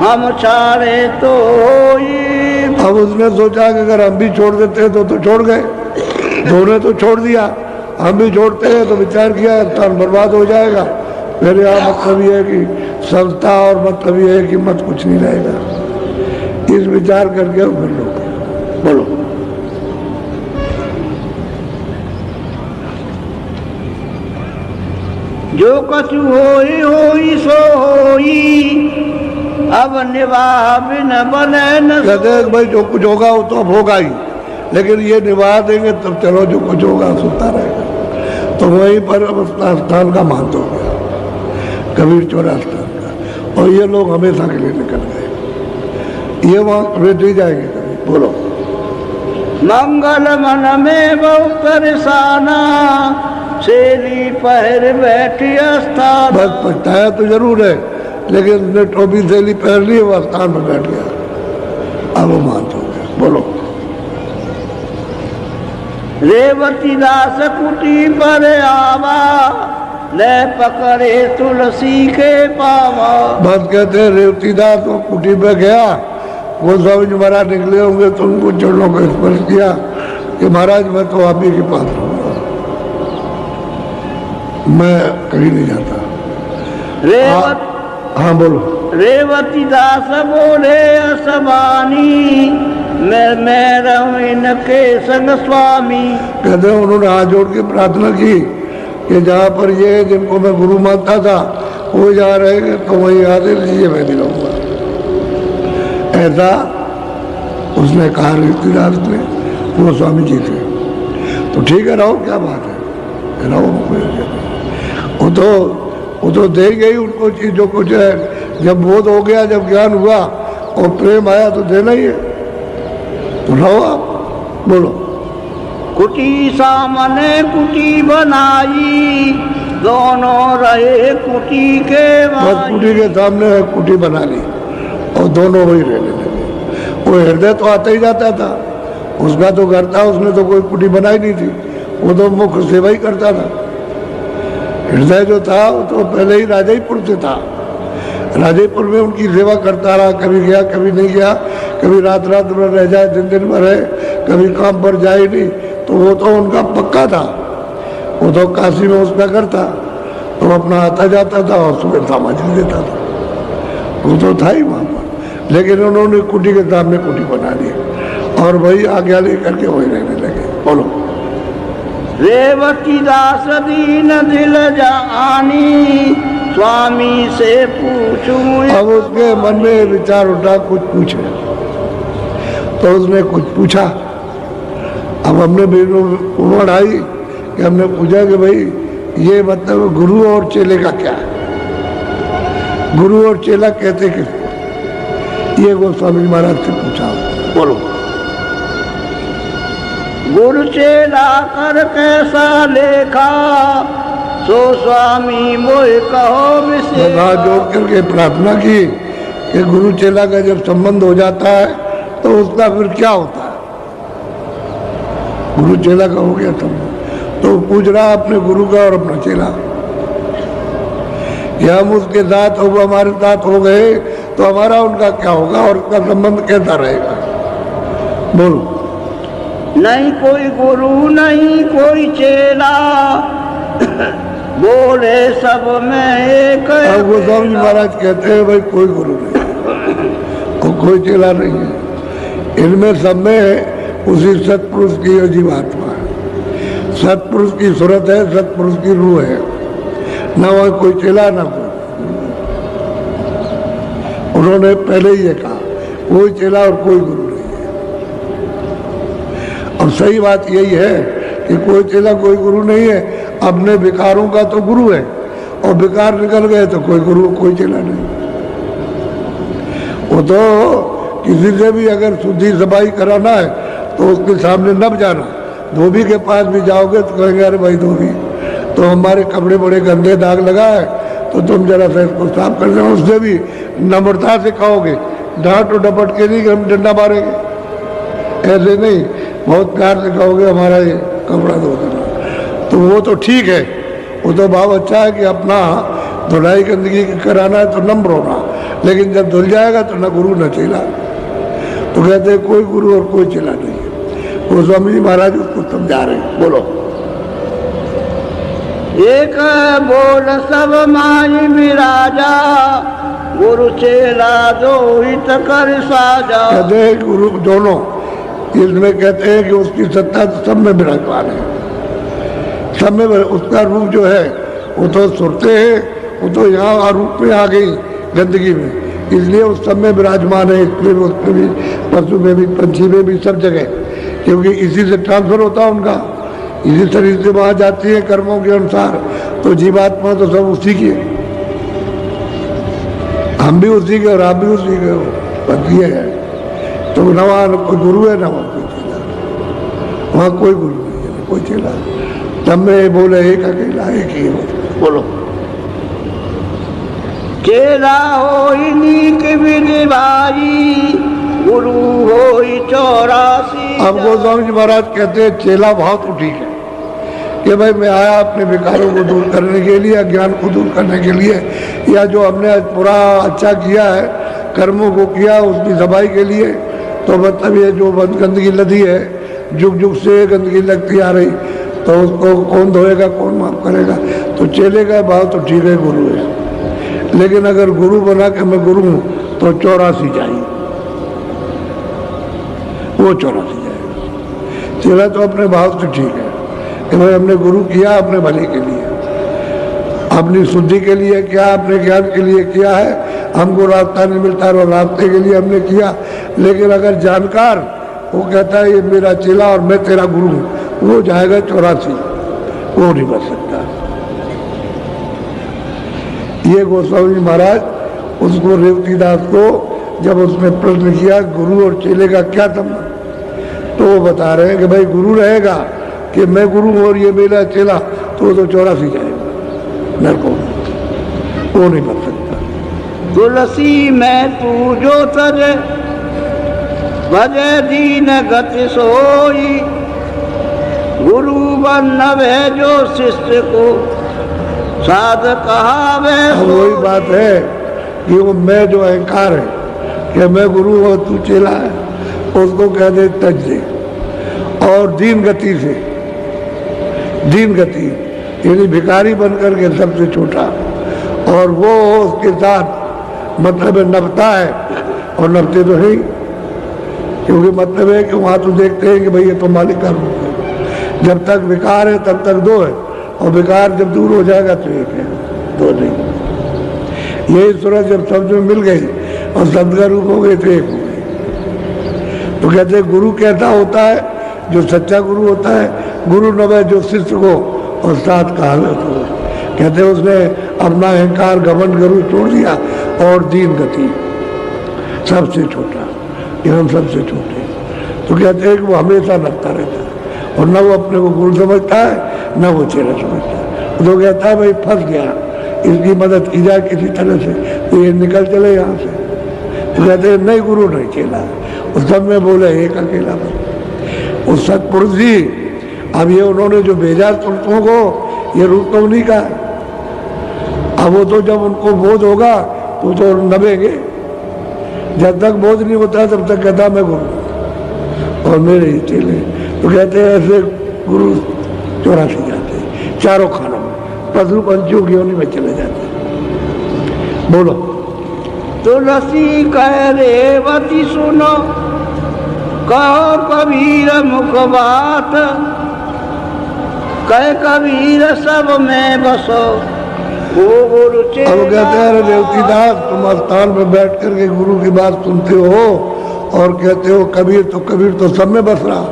हम चारे तो होई। अब उसने सोचा कि अगर हम भी छोड़ देते तो छोड़ गए, दोनों तो छोड़ दिया, हम भी छोड़ते हैं तो विचार किया स्थान बर्बाद हो जाएगा। फिर यहाँ मतलब ये है कि संस्था और मतलब ये है कि मत कुछ नहीं रहेगा। इस विचार करके फिर लोग बोलो, जो कछु होई होई सो होई, अब निभा बिन बने न। कहते हैं भाई जो कुछ होगा वो तो अब होगा ही, लेकिन ये निभा देंगे तब चलो जो कुछ होगा सुनता रहेगा। तो वहीं पर स्थान का महत्व हो गया, कबीर चौरा स्थान का। और ये लोग हमेशा के लिए निकल गए, ये वहाँ बैठ ही जाएंगे कभी। बोलो, मंगल मन में बहुत परेशाना, सेली पहर बैठी स्थान। बस पछताया तो जरूर है, लेकिन उसने टोपी सेली पहन ली, वो स्थान पर बैठ गया, अब वो मानते हो गया। बोलो, रेवती दास कुटी पर आवा, ले पकड़े तुलसी के पावा। बस कहते हैं रेवती दास वो कुटी पे गया, वो स्वामी जी महाराज निकले होंगे तो उनको चरणों को स्पर्श किया कि महाराज मैं तो आप ही के पास रहूंगा, मैं कहीं नहीं जाता। हाँ बोलो, रेवती दास बोले असबानी, मैं रहूं इनके संग स्वामी। कहते हैं उन्होंने हाथ जोड़ के प्रार्थना की कि जहाँ पर ये जिनको मैं गुरु मानता था वो जहाँ रहेंगे तो वहीं आते लीजिए, मैं भी रहूँगा। ऐसा उसने कहा रीतिदास ने, वो स्वामी जी थे। तो ठीक है रहो, क्या बात है, रहो। वो तो दे गई उनको चीज जो कुछ है, जब बोध हो गया, जब ज्ञान हुआ और प्रेम आया तो देना ही है। तो रहो आप। बोलो, कुटी सामने कुटी बनाई, दोनों रहे कुटी के बस कुटी के सामने कुटी बना ली और दोनों वही रहने लगे। वो हृदय तो आता ही जाता था, उसका तो घर था, उसने तो कोई कुटी बनाई नहीं थी, वो तो मुख्य सेवा ही करता था। हृदय जो था वो तो पहले ही राजापुर से था, राजापुर में उनकी सेवा करता रहा, कभी गया कभी नहीं गया, कभी रात रात में रह जाए, दिन दिन में रहे, कभी काम पर जाए नहीं, तो वो तो उनका पक्का था। वो तो काशी में उसका घर था, तो अपना आता जाता था और सुबह सामाजिक देता था, वो तो था ही वहाँ पर। लेकिन उन्होंने कुटी के सामने कुटी बना ली और वही आज्ञा लेकर के वही रहने लगे। बोलो, रेवती दास दीन दिल जानी, स्वामी से पूछूं। अब उसके मन में विचार उठा कुछ पूछे, तो उसने कुछ पूछा। अब हमने भी उम्र आई कि हमने पूछा कि भाई ये मतलब गुरु और चेले का क्या है, गुरु और चेला कहते किसको, ये गोस्वामी महाराज से पूछा। बोलो, गुरु चेला कर कैसा लेखा, सो स्वामी मोह कहो विशेष। हाथ जोड़ करके प्रार्थना की कि गुरु चेला का जब संबंध हो जाता है तो उसका फिर क्या होता है। गुरु चेला का हो गया संबंध, तो पूछ रहा अपने गुरु का और अपना चेला, या हम उसके साथ हो, वो हमारे साथ हो गए तो हमारा उनका क्या होगा और उसका संबंध कैसा रहेगा। बोलो, नहीं कोई गुरु नहीं कोई चेला, बोले सब में एक। अब गोस्वामी जी महाराज कहते हैं भाई कोई गुरु नहीं और कोई चेला नहीं है, इनमें सब में उसी सत्पुरुष की जीवात्मा है, सत्पुरुष की सूरत है, सत्पुरुष की रूह है, ना वह कोई चेला ना कोई। उन्होंने पहले ही ये कहा कोई चेला और कोई गुरु नहीं है। और सही बात यही है कि कोई चेला कोई गुरु नहीं है, अपने विकारों का तो गुरु है और विकार निकल गए तो कोई गुरु कोई चेला नहीं। वो तो किसी से भी अगर शुद्धि सफाई कराना है तो उसके सामने न जाना। धोबी के पास भी जाओगे तो कहेंगे अरे भाई धोबी, तो हमारे कपड़े बड़े गंदे दाग लगा है तो तुम जरा सा इसको साफ कर देना। उससे भी नम्रता से कहोगे, डांट और डपट के नहीं कि हम डंडा मारेंगे, ऐसे नहीं, बहुत प्यार से कहोगे हमारा ये कपड़ा धो देना। तो वो तो ठीक है, वो तो भाव अच्छा है कि अपना धुलाई गंदगी कराना है तो नम्र होना, लेकिन जब धुल जाएगा तो न गुरु न चेला। तो कहते हैं कोई गुरु और कोई चेला नहीं है। वो स्वामी जी महाराज उसको समझा रहे हैं। बोलो। एक बोल सब माई विराजा, गुरु चेला दो हित कर साजा। कहते हैं गुरु दोनों, इसमें कहते हैं कि उसकी सत्ता सब में विराजमान है, सब में। उसका रूप जो है वो तो सुरते हैं, वो तो यहाँ रूप में आ गई गंदगी में, इसलिए उस सब में विराजमान है। इसमें भी, उसमें भी, पशु में भी, पंछी में भी, सब जगह, क्योंकि इसी से ट्रांसफर होता है उनका, इसी शरीर से वहाँ जाती है कर्मों के अनुसार। तो जीवात्मा तो सब उसी की है, हम भी उसी के और आप भी उसी के हो, बस ये है। तो न वहाँ कोई गुरु है न वहाँ कोई चेला, वहाँ कोई गुरु नहीं है कोई चेला। तब में बोले एक अकेला एक ही हो। बोलो। चेला होई नीक विधि भाई, गुरु होई 84। अब गोस्वामी जी महाराज कहते हैं चेला भाव तो ठीक है कि भाई मैं आया अपने विकारों को दूर करने के लिए, अज्ञान को दूर करने के लिए, या जो हमने पूरा अच्छा किया है कर्मों को किया उसकी सफाई के लिए। तो मतलब ये जो गंदगी लदी है, जुग जुग से गंदगी लगती आ रही, तो उसको कौन धोएगा, कौन माफ करेगा। तो चेले का भाव तो ठीक है, गुरु है। लेकिन अगर गुरु बना के मैं गुरु हूँ तो 84 चाहिए, वो 84 जाएगा। चेला तो अपने भाव से ठीक है कि भाई हमने गुरु किया अपने भले के लिए, अपनी शुद्धि के लिए किया, अपने ज्ञान के लिए किया है, हमको रास्ता नहीं मिलता और रास्ते के लिए हमने किया। लेकिन अगर जानकार वो कहता है ये मेरा चेला और मैं तेरा गुरु हूँ, वो जाएगा 84, वो नहीं बच सकता। ये गोस्वामी महाराज उसको रेवतीदास को जब उसने प्रश्न किया गुरु और चेले का क्या संबंध, तो वो बता रहे हैं कि भाई गुरु रहेगा कि मैं गुरु हूँ और ये मेरा चेला, तो 84 जाएगा नरकों में, वो नहीं बच सकता। तुलसी में तू जो तर भजे दीन गति सोई, गुरु बनवे जो शिष्य को साध कहावे। वही बात है कि वो मैं जो अहंकार है कि मैं गुरु और तू चेला है, उसको कह दे तज दे। और दीन गति से, दीन गति यानी भिखारी बनकर के सबसे छोटा, और वो उसके साथ मतलब नपता है, और नपते तो है ही, क्योंकि मतलब है कि वहाँ तो देखते हैं कि भाई ये तो मालिक का रूप है। जब तक विकार है तब तक दो है, और विकार जब दूर हो जाएगा तो एक है, दो नहीं। यही सूरत जब शब्द में मिल गई और शब्द का रूप हो गए तो एक हो गए। तो कहते हैं गुरु कैसा होता है, जो सच्चा गुरु होता है, गुरु नवे जो शिष्य को और साथ कहावे तो। कहते हैं उसने अपना अहंकार घमंड गुरु छोड़ दिया और दीन गति सबसे छोटा, कि हम सबसे छोटे। तो कहते हैं कि वो हमेशा नपता रहता है और न वो अपने को गुरु समझता है न वो चेला समझता है। तो कहता है भाई फंस गया, इसकी मदद की जाए किसी तरह से तो ये निकल चले यहाँ से। तो कहते हैं नहीं गुरु नहीं चेला, उस सब में बोले एक अकेला बन। उस सतपुरुष जी, अब ये उन्होंने जो भेजा तुमको को ये रूप तो नहीं कहा, अब वो तो जब उनको बोध होगा तो नभेंगे, जब तक बोध नहीं होता तब तक कहता मैं गुरु और मेरे ही चेले। तो कहते हैं ऐसे गुरु 84 जाते हैं, चारों खानों में, पशु पंछियों की योनि में चले जाते हैं। बोलो। तुलसी कह रेवती सुनो, कहो कबीर मुख बात, कह कबीर सब में बसो, वो गुरु चेला। अब कहते हैं रेवतीदास तुम स्थान में बैठ करके गुरु की बात सुनते हो और कहते हो कबीर तो सब में बस रहा,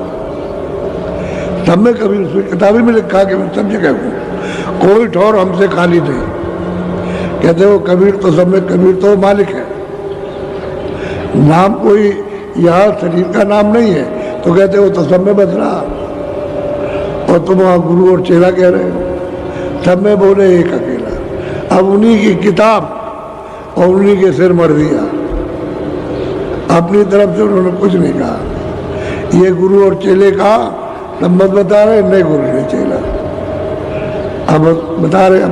सब में कबीर। उसमें किताबी में लिखा कि मैं सब जगह हूँ, कोई ठौर हमसे खाली नहीं। कहते हो कबीर तो सब में, कबीर तो मालिक है, नाम कोई यहाँ शरीर का नाम नहीं है, तो कहते हो तो सब में बस रहा, और तुम वहाँ गुरु और चेला कह रहे हो। सब में बोले एक अकेला। अब उन्हीं की किताब और उन्हीं के सिर मर दिया, अपनी तरफ से उन्होंने कुछ नहीं कहा। ये गुरु और चेले का संबंध बता रहे, नहीं गुरु नहीं चेला। अब बता रहे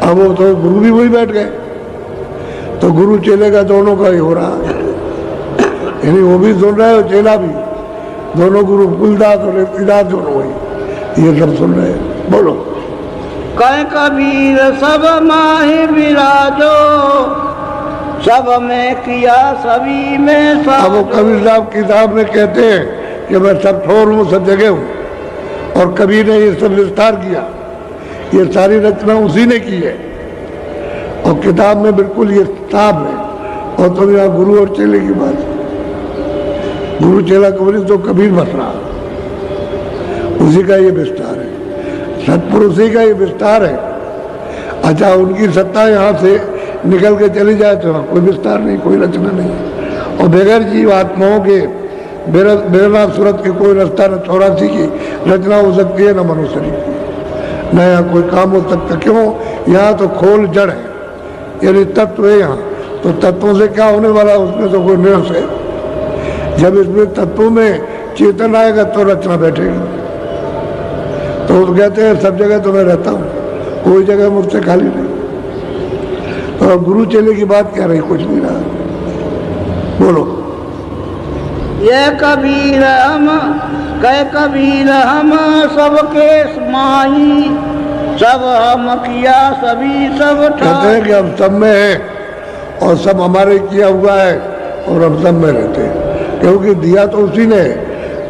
अब वो तो गुरु भी वही बैठ गए, तो गुरु चेले का दोनों का ही हो रहा है, यानी वो भी सुन रहे हो चेला भी, दोनों गुरु कुलदास और इतिदास दोनों वही, ये सब सुन रहे हैं। बोलो। कह कबीर सब माही विराजो, सब में किया सभी में साजो। अब वो कबीर साहब किताब में कहते हैं कि मैं सब छोर हूँ, सब जगह हूँ, और कबीर ने ये सब विस्तार किया, ये सारी रचना उसी ने की है, और किताब में बिल्कुल ये साफ है। और तो यहाँ गुरु और चेले की बात, गुरु चेला कबीर तो कबीर बस रहा, उसी का ये विस्तार है, सतपुरुष ही का ये विस्तार है। अच्छा, उनकी सत्ता यहाँ से निकल के चली जाए तो कोई विस्तार नहीं, कोई रचना नहीं। और बगैर जीव आत्माओं के बेरना सूरत के कोई रास्ता न 84 की रचना हो सकती है, न मनुष्य की, न यहाँ कोई काम हो सकता। क्यों? यहाँ तो खोल जड़ है, यानी तत्व है यहाँ, तो तत्वों से क्या होने वाला, उसमें तो कोई निरस है। जब इसमें तत्वों में चेतन आएगा तो रचना बैठेगी। तो कहते हैं सब जगह तो मैं रहता हूँ, कोई जगह मुझसे खाली नहीं। तो गुरु चेले की बात कह रही, कुछ नहीं रहा। बोलो। ये कबीर हम कह कबीर हम सबके माही, सब हम किया सभी सब कहते हैं कि हम सब में हैं और सब हमारे किया हुआ है, और हम सब में रहते हैं, क्योंकि दिया तो उसी ने,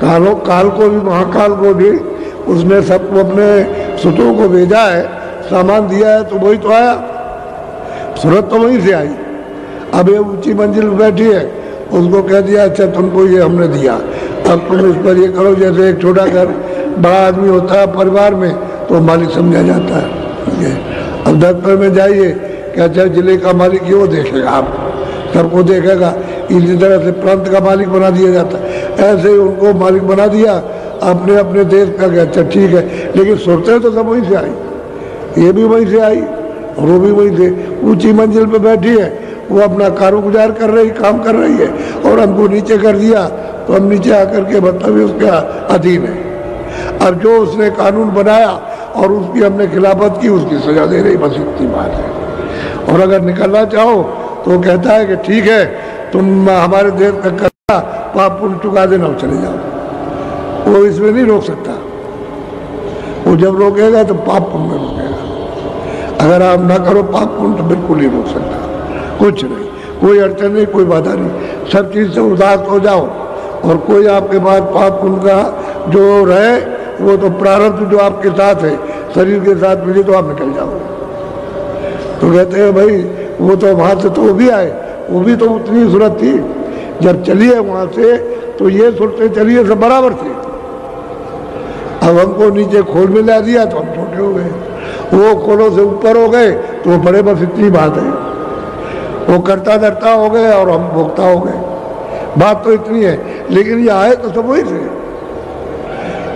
काल को भी, महाकाल को भी उसने सबको अपने सुतों को भेजा है, सामान दिया है, तो वही तो आया, सूरत तो वहीं से आई। अब ये ऊंची मंजिल पर बैठी है, उसको कह दिया अच्छा तुमको ये हमने दिया, अब तुम इस पर ये करो। जैसे एक छोटा घर बड़ा आदमी होता है परिवार में, तो मालिक समझा जाता है। अब दफ्तर में जाइए कि अच्छा जिले का मालिक ये वो देखेगा, आप सबको देखेगा, इसी तरह से प्रांत का मालिक बना दिया जाता है। ऐसे ही उनको मालिक बना दिया अपने अपने देश का। अच्छा ठीक है, लेकिन सूरतें तो सब वहीं से आई, ये भी वहीं से आई और वो भी वहीं से। ऊंची मंजिल पे बैठी है, वो अपना कारोबार कर रही, काम कर रही है, और हमको नीचे कर दिया, तो हम नीचे आकर के मतलब उसके अधीन है। अब जो उसने कानून बनाया और उसकी हमने खिलाफत की, उसकी सजा दे रही, बस इतनी बात है। और अगर निकलना चाहो तो कहता है कि ठीक है, तुम हमारे देश का करना, पाप पुण्य चुका देना और चले जाओ। वो इसमें नहीं रोक सकता, वो जब रोकेगा तो पाप पुण्य में रोकेगा। अगर आप ना करो पाप पुण्य तो बिल्कुल नहीं रोक सकता, कुछ नहीं, कोई अड़चन नहीं, कोई बाधा नहीं। सब चीज़ से उदास हो जाओ, और कोई आपके पास पाप पुण्य का जो रहे, वो तो प्रारब्ध जो आपके साथ है, शरीर के साथ मिले तो आप निकल जाओ। तो कहते हैं भाई वो तो वहाँ से तो वो भी आए, वो भी तो उतनी सूरत थी, जब चलिए वहाँ से तो ये सुरते चलिए सब बराबर थे। अब हमको नीचे खोल में ला दिया तो हम छोटे हो गए, वो खोलों से ऊपर हो गए तो वो बड़े, बस इतनी बात है। वो करता धरता हो गए और हम भोगता हो गए, बात तो इतनी है। लेकिन ये आए तो सब वही से,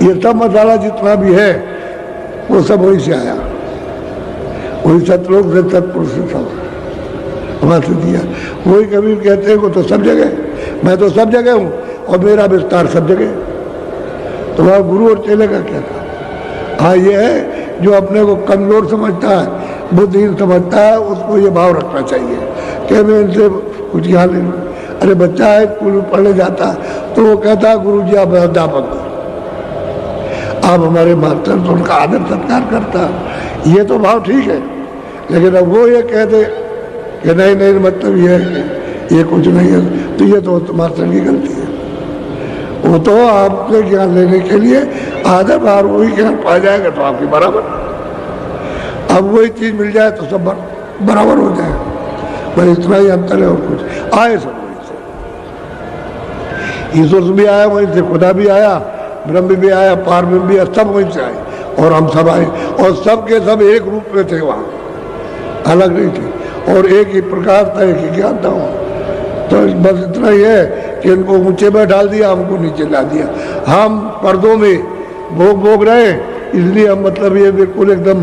ये सब मसाला जितना भी है वो सब वही से आया, वही सतलोक से सतपुरुष से सब वहाँ से दिया। वही कबीर कहते हैं वो तो सब जगह, मैं तो सब जगह हूँ और मेरा विस्तार सब जगह। तो वह गुरु और चेले का क्या था? हाँ ये है जो अपने को कमजोर समझता है, बुद्धिहीन समझता है, उसको ये भाव रखना चाहिए कि मैं इनसे कुछ यहाँ ले लूँ। अरे बच्चा है स्कूल में पढ़ने जाता है तो वो कहता है गुरु जी आप अध्यापक, आप हमारे मास्टर, तो उनका आदर सत्कार करता, ये तो भाव ठीक है। लेकिन अब वो ये कह दे कि नहीं नहीं मतलब ये है कि ये कुछ नहीं है, तो ये तो मास्टर की गलती है। वो तो आपसे ज्ञान लेने के लिए आधा बार वही ज्ञान पा जाएगा तो आपकी बराबर। अब वही चीज़ मिल जाए तो सब बराबर हो जाए, बस इतना ही अंतर है और कुछ। आए सब वहीं से, ईश्वर भी आया वहीं से, खुदा भी आया, ब्रह्म भी आया, पारब्रह्म भी आया, सब वहीं से आए और हम सब आए, और सब के सब एक रूप में थे, वहाँ अलग नहीं थे, और एक ही प्रकाश था, एक ही ज्ञान था। तो बस इतना ही है कि इनको ऊंचे में डाल दिया, हमको नीचे ला दिया। हम पर्दों में भोग रहे, इसलिए हम मतलब ये बिल्कुल एकदम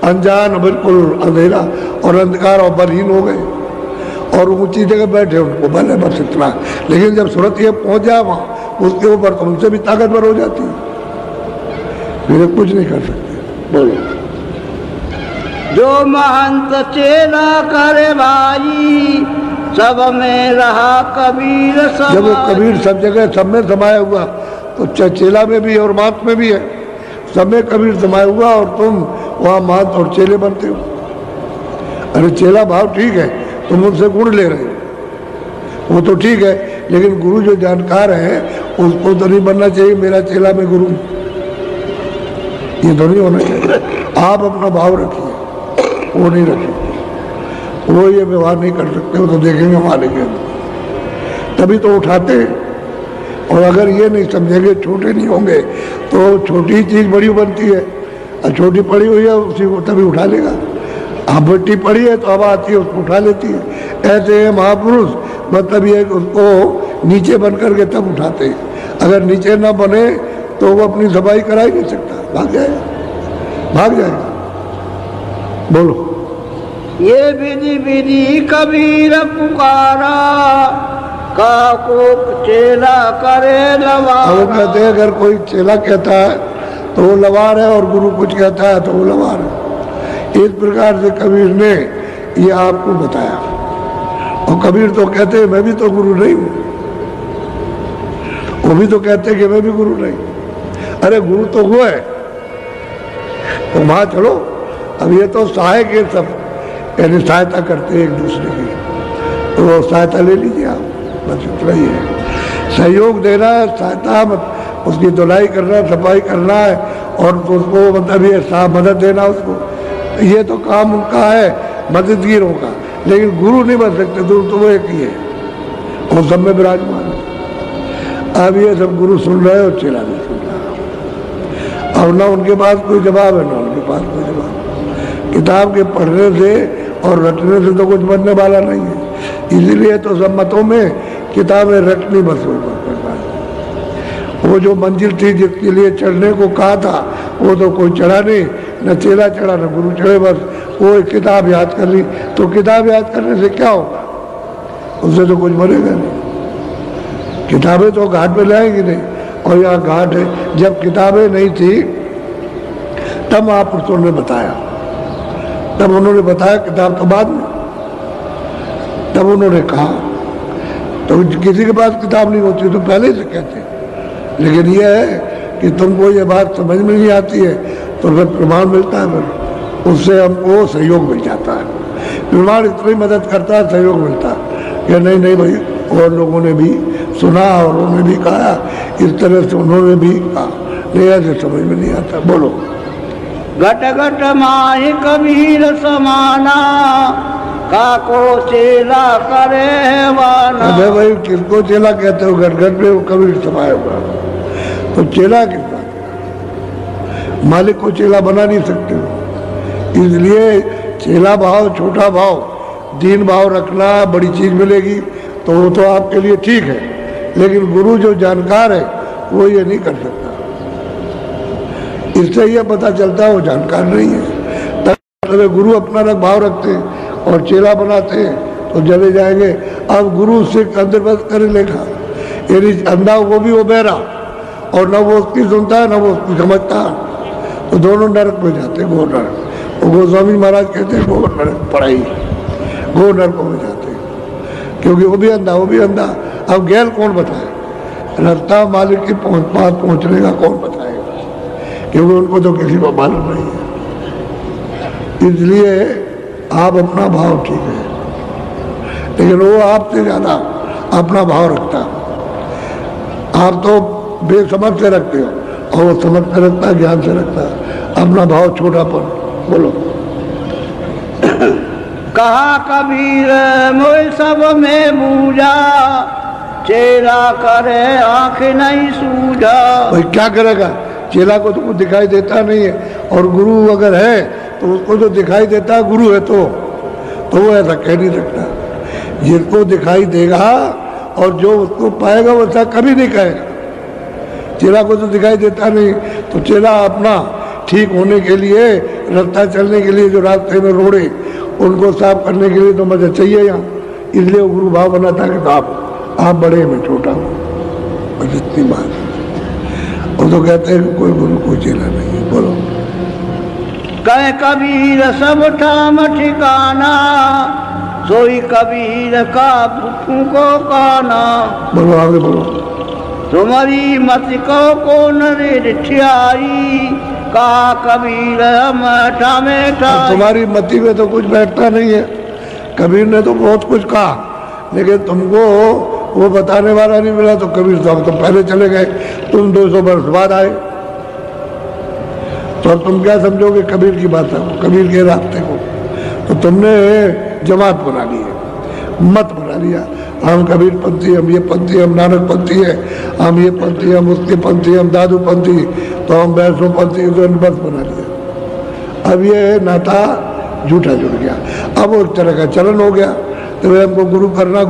अनजान, बिल्कुल अंधेरा और अंधकार और बलहीन हो गए और ऊंची जगह बैठे, उनको बल है बस इतना। लेकिन जब सूरत ये पहुंच जाए वहाँ उसके ऊपर तो उनसे भी ताकतवर हो जाती है, फिर कुछ नहीं कर सकते। बोलो। जो महंत चेला करे भाई, सब में रहा कबीर समाई। जब वो कबीर सब जगह सब में समाया हुआ, तो चेला में भी है और महंत में भी है, सब में कबीर समाया हुआ और तुम वहाँ महंत और चेले बनते हो। अरे चेला भाव ठीक है, तुम उनसे गुण ले रहे हो, वो तो ठीक है, लेकिन गुरु जो जानकार है उसको तो नहीं बनना चाहिए मेरा चेला में गुरु, ये तो नहीं होना चाहिए। आप अपना भाव रखिए, वो नहीं रखिए, वो ये व्यवहार नहीं कर सकते हो तो देखेंगे हमारे के, तभी तो उठाते हैं। और अगर ये नहीं समझेंगे, छोटे नहीं होंगे, तो छोटी चीज़ बड़ी बनती है, और छोटी पड़ी हुई है उसी को तभी उठा लेगा। अब बट्टी पड़ी है तो अब आती है उसको उठा लेती है। ऐसे है महापुरुष, मतलब ये उसको नीचे बन करके तब उठाते हैं। अगर नीचे ना बने तो वो अपनी सफाई करा ही नहीं सकता, भाग जाएगा। बोलो। ये विधि विधि कबीर पुकारा, काको चेला करे लवार। अब कहते हैं अगर कोई चेला कहता है तो वो लवार है और गुरु कुछ कहता है तो वो लवार है। इस प्रकार से कबीर ने ये आपको बताया। और कबीर तो कहते हैं मैं भी तो गुरु नहीं हूँ, वो भी तो कहते हैं कि मैं भी गुरु नहीं। अरे गुरु तो वो है, तो वहाँ चलो। अब ये तो सहायक है सब, यानी सहायता करते हैं एक दूसरे की, तो वो सहायता ले लीजिए आप, बस इतना ही है। सहयोग देना है, सहायता मत उसकी धुलाई करना, सफाई करना है और उसको मतलब ये मदद देना उसको, ये तो काम उनका है मददगीरों का। लेकिन गुरु नहीं बन सकते, गुरु तो वो एक ही है, वो सब में विराजमान है। अब ये सब गुरु सुन रहे और चेला भी सुन रहा, और ना उनके पास कोई जवाब है ना उनके पास कोई जवाब। किताब के पढ़ने से और रटने से तो कुछ बनने वाला नहीं है। इसीलिए तो सब मतों में किताबें रटनी बस हो। वो जो मंजिल थी जिसके लिए चढ़ने को कहा था वो तो कोई चढ़ा नहीं, न चेला चढ़ा न गुरु चढ़े, बस वो एक किताब याद कर ली। तो किताब याद करने से क्या होगा, उससे तो कुछ बनेगा नहीं। किताबें तो घाट पे लाएंगी नहीं, और यहाँ घाट है। जब किताबें नहीं थी तब महापुरुषों ने बताया, तब उन्होंने बताया, किताब तो बाद में, तब उन्होंने कहा। तो किसी के पास किताब नहीं होती तो पहले से कहते। लेकिन यह है कि तुमको ये बात समझ में नहीं आती है तो फिर प्रमाण मिलता है, फिर उससे हमको सहयोग मिल जाता है। प्रमाण इतनी मदद करता है, सहयोग मिलता है कि नहीं भाई, और लोगों ने भी सुना और उन्होंने भी कहा, इस तरह से उन्होंने भी कहा, नहीं ऐसे समझ में नहीं आता। बोलो। घट घट माहि कबीर समाना, काको चेला करे वाना। अरे भाई किसको चेला कहते हो, घट घट में वो कबीर समाया हुआ, तो चेला कितना, मालिक को चेला बना नहीं सकते हो। इसलिए चेला भाव, छोटा भाव, दीन भाव रखना, बड़ी चीज मिलेगी तो वो तो आपके लिए ठीक है। लेकिन गुरु जो जानकार है वो ये नहीं कर सकता। इससे ये पता चलता है वो जानकार नहीं है। तब गुरु अपना भाव रखते हैं और चेला बनाते हैं तो चले जाएंगे। अब गुरु से अंदर बस कर लेगा, यानी अंधा वो भी वो बहरा, और न वो उसकी सुनता है न वो उसकी समझता है, तो दोनों नरक में जाते हैं, गो नरक। वो गोस्वामी महाराज कहते हैं गो नरक पढ़ाई, गो नरक में जाते हैं, क्योंकि वो भी अंधा वो भी अंधा। अब गैर कौन बताए, रास्ता मालिक के पास पहुँचने का कौन बताएगा, क्योंकि उनको तो किसी को मालूम नहीं है। इसलिए आप अपना भाव ठीक है, लेकिन वो आपसे ज़्यादा अपना भाव रखता। आप तो बेसमझ से रखते हो और वो समझ से रखता, ज्ञान से रखता, अपना भाव छोटापन। बोलो। कहा कबीर मोय सब में बूझा, चेला करे आँख नहीं सूझा। भाई क्या करेगा, चेला को तो कुछ दिखाई देता नहीं है, और गुरु अगर है तो उसको जो दिखाई देता है गुरु है तो वो ऐसा कह नहीं सकता। जिसको दिखाई देगा और जो उसको पाएगा वैसा कभी नहीं कहेगा। चेला को तो दिखाई देता नहीं, तो चेला अपना ठीक होने के लिए, रास्ता चलने के लिए, जो रास्ते में रोड़े उनको साफ करने के लिए तो मजा चाहिए यहाँ, इसलिए वो गुरु भाव बनाता कि आप बड़े में छोटा हो, बस इतनी बात। और तो कहते हैं कि कोई गुरु कोई चेला नहीं है। बोलो। कह कबीर सब ठाम ठिकाना, सोई कबीर का भूखों को काना। बोलो आगे बोलो। तुम्हारी मत को नरिठियाई, का कबीर हम ठामे ठाई। तुम्हारी मति में तो कुछ बैठता नहीं है। कबीर ने तो बहुत कुछ कहा, लेकिन तुमको वो बताने वाला नहीं मिला, तो कबीर साहब तो पहले चले गए, तुम 200 वर्ष बाद आए, तो अब तुम क्या समझोगे कबीर की बात है, कबीर के रास्ते को। तो तुमने जमात बना ली है, मत बना लिया, हम कबीर पंथी, हम ये पंथी, हम नानक पंथी है, हम ये पंथी, हम उसके पंथी, हम दादू पंथी, तो हम वैष्णो पंथी, तो बस बना लिया। अब ये नाता झूठा जुड़ गया, अब वो एक तरह का चलन हो गया, तो भाई हमको गुरु करना,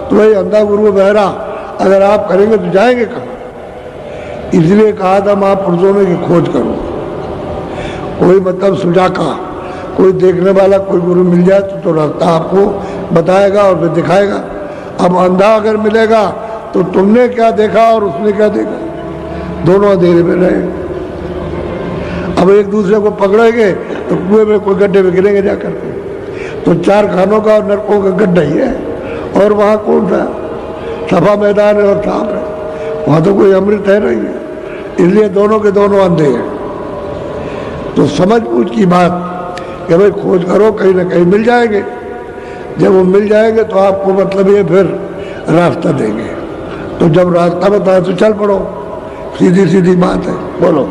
तो भाई अंधा गुरु बहरा अगर आप करेंगे तो जाएंगे कहाँ। इसलिए कहा था महापुरुषों ने कि खोज करो, कोई मतलब सुजाका, कोई देखने वाला कोई गुरु मिल जाए तो रास्ता आपको बताएगा और फिर दिखाएगा। अब अंधा अगर मिलेगा तो तुमने क्या देखा और उसने क्या देखा, दोनों अंधेरे में रहे। अब एक दूसरे को पकड़ेंगे तो कुएं में कोई गड्ढे में गिरेंगे जाकर के, तो 4 खानों का और नरकों का गड्ढा ही है, और वहाँ कौन सा सफा मैदान है और सांप है, वहाँ तो कोई अमृत है नहीं है। इसलिए दोनों के दोनों अंधे हैं। तो समझ बूझ की बात कि भाई खोज करो, कहीं ना कहीं मिल जाएंगे। जब वो मिल जाएंगे तो आपको मतलब ये फिर रास्ता देंगे, तो जब रास्ता बताए तो चल पड़ो, सीधी सीधी बात है। बोलो।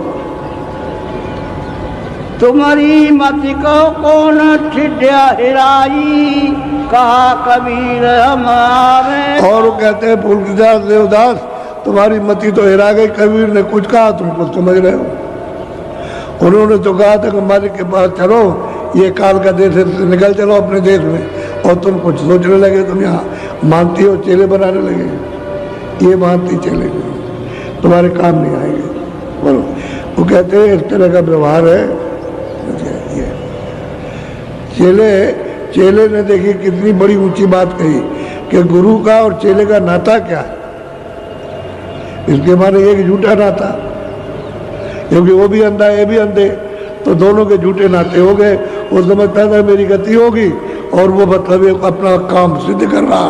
तुम्हारी मति को कौन ठिड्या हिराई, कहा कबीर हमारे। और वो कहते हैं फूलदास देवदास, तुम्हारी मति तो हिरा गई, कबीर ने कुछ कहा तुम कुछ समझ रहे हो। उन्होंने तो कहा था कि मालिक के पास चलो, ये काल का देश है, निकल चलो अपने देश में, और तुम कुछ सोचने लगे, तुम यहाँ मानती हो चेले बनाने लगे, ये मानती चेले तुम्हारे काम नहीं आएंगे। बोलो। वो कहते हैं इस तरह का व्यवहार है ये। चेले ने देखी कितनी बड़ी ऊंची बात कही कि गुरु का और चेले का नाता क्या है। इसके माने एक झूठा नाता, क्योंकि वो भी अंधा ये भी अंधे, तो दोनों के झूठे नाते हो गए। वो समझता था मेरी गति होगी, और वो मतलब अपना काम सिद्ध कर रहा,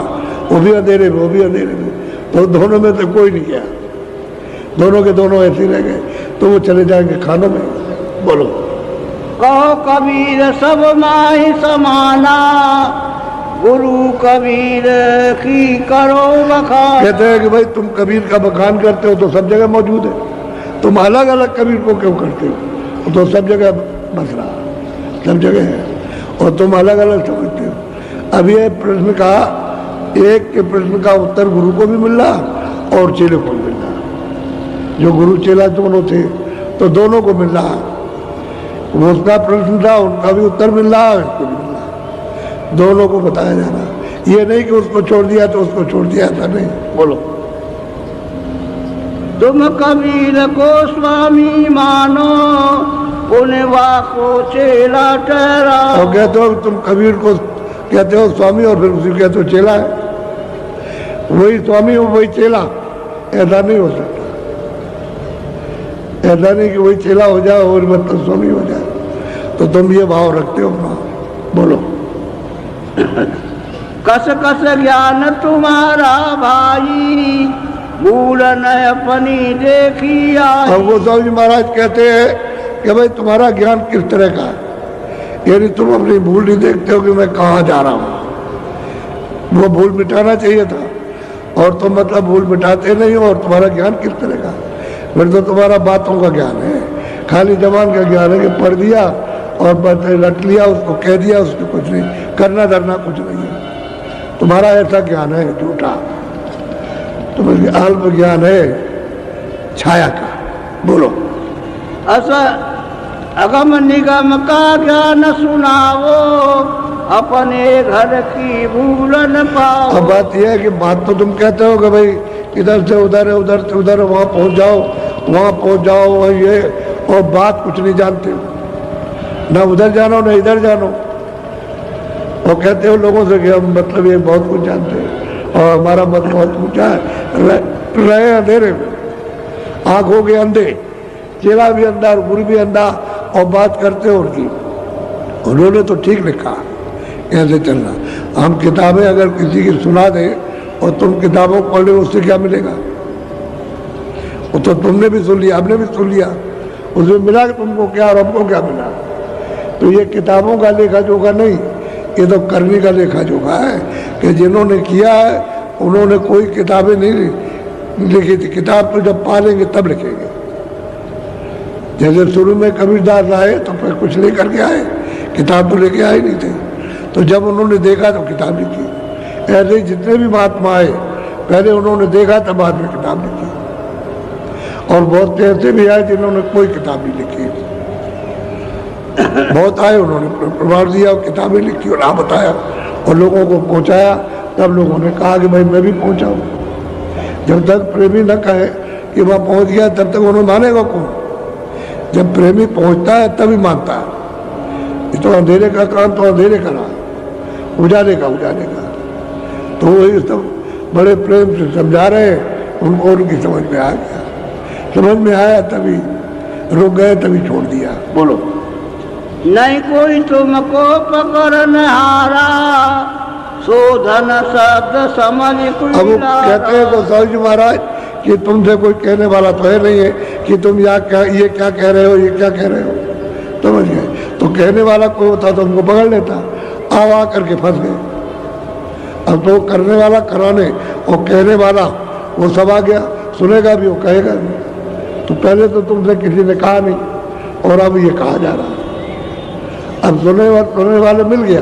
वो भी अंधेरे में वो भी अंधेरे में, तो दोनों में तो कोई नहीं गया, दोनों के दोनों ऐसे रह गए, तो वो चले जाएंगे खानों में। बोलो। कहो कबीर सब माही समाना, गुरु कबीर की करो बखान। कहते हैं कि भाई तुम कबीर का बखान करते हो तो सब जगह मौजूद है, तुम अलग अलग कबीर को क्यों करते हो, तो सब जगह बस रहा, सब जगह है, और तुम अलग अलग समझते हो। अब ये प्रश्न का, एक के प्रश्न का उत्तर गुरु को भी मिल रहा और चेले को भी मिल रहा। जो गुरु चेला दोनों थे तो दोनों को मिल रहा, वो उसका प्रश्न था, उनका भी उत्तर मिल रहा, इसको भी मिल रहा, दोनों को बताया जा रहा। ये नहीं कि उसको छोड़ दिया तो उसको छोड़ दिया था, नहीं। बोलो। तुम कबीर को स्वामी मानो, उन्हें वाको चेला ठहरा। और कहते हो तुम कबीर को कहते हो स्वामी और फिर उसी कहते हो चेला है, वही स्वामी हो वही चेला, ऐसा नहीं हो सकता। ऐसा नहीं कि वही चेला हो जाए और मतलब स्वामी हो जाए, तो तुम ये भाव रखते हो ना। बोलो। कस कस ज्ञान तुम्हारा भाई, भूल न अपनी देखी आई। अब गोस्वामी जी महाराज कहते हैं कि भाई तुम्हारा ज्ञान किस तरह का है, यानी तुम अपनी भूल नहीं देखते हो कि मैं कहाँ जा रहा हूँ। वो भूल मिटाना चाहिए था, और तुम मतलब भूल मिटाते नहीं हो। और तुम्हारा ज्ञान किस तरह का, फिर तो तुम्हारा बातों का ज्ञान है, खाली जबान का ज्ञान है कि पढ़ दिया और रट लिया, उसको कह दिया, उसको कुछ नहीं करना धरना कुछ नहीं है। तुम्हारा ऐसा ज्ञान है झूठा, तुम्हें अल्प ज्ञान है छाया का। बोलो। अस अगम निगम का ज्ञान सुनावो, अपने घर की भूल न पाओ। अब बात यह है कि बात तो तुम कहते हो कि भाई इधर से उधर है, उधर से उधर, वहाँ पहुँच जाओ, वहाँ पहुँच जाओ, और ये, और बात कुछ नहीं जानते हो, ना उधर जानो ना इधर जानो, और कहते हो लोगों से कि हम मतलब ये बहुत कुछ जानते हैं और हमारा मत बहुत ऊँचा है। रहे अंधेरे में, आँख हो गए अंधे, चेला भी अंधा और गुरु भी अंधा, और बात करते हो उनकी। उन्होंने तो ठीक लिखा, ऐसे चलना। हम किताबें अगर किसी की सुना दें और तुम किताबों को पढ़ लो, उससे क्या मिलेगा? वो तो तुमने भी सुन लिया, हमने भी सुन लिया, उसमें मिला कि तुमको क्या और हमको क्या मिला। तो ये किताबों का लेखा जोखा नहीं, ये तो करने का लेखा जोखा है कि जिन्होंने किया है उन्होंने कोई किताबें नहीं लिखी थी। किताब तो जब पालेंगे तब लिखेंगे। जैसे शुरू में कबीरदास आए तो फिर कुछ लेकर के आए, किताब तो लेके आए नहीं थे, तो जब उन्होंने देखा तो किताब लिखी। ऐसे ही जितने भी महात्मा आए पहले उन्होंने देखा तब बाद में किताब लिखी, और बहुत से ऐसे भी आए जिन्होंने कोई किताब नहीं लिखी। बहुत आए उन्होंने प्रमाण दिया और किताबें लिखी और आप बताया और लोगों को पहुंचाया, तब लोगों ने कहा कि भाई मैं भी पहुंचाऊं। जब तक प्रेमी न कहे कि वह पहुंच गया तब तक उन्हें मानेगा कौन? जब प्रेमी पहुंचता है तभी मानता है। ये तो अंधेरे का काम तो अंधेरे का रहा, उजाले का उजाले का। तो वही सब बड़े प्रेम से समझा रहे, उनको उनकी समझ में आ गया। समझ में आया तभी रुक गए, तभी छोड़ दिया। बोलो। नहीं कोई तुमको पकड़ हारा, शोधन शब्द समझ कोई। अब वो कहते हैं गोस्वामी जी महाराज कि तुमसे कोई कहने वाला तो है नहीं है कि तुम ये क्या कह रहे हो, ये क्या कह रहे हो, समझ गए? तो कहने वाला कोई होता तो हमको पकड़ लेता, आ करके फंस गए। अब तो करने वाला कराने और कहने वाला वो सब आ गया, सुनेगा भी वो कहेगा भी। तो पहले तो तुमसे किसी ने कहा नहीं और अब ये कहा जा रहा है। अब सुनने वाले मिल गया,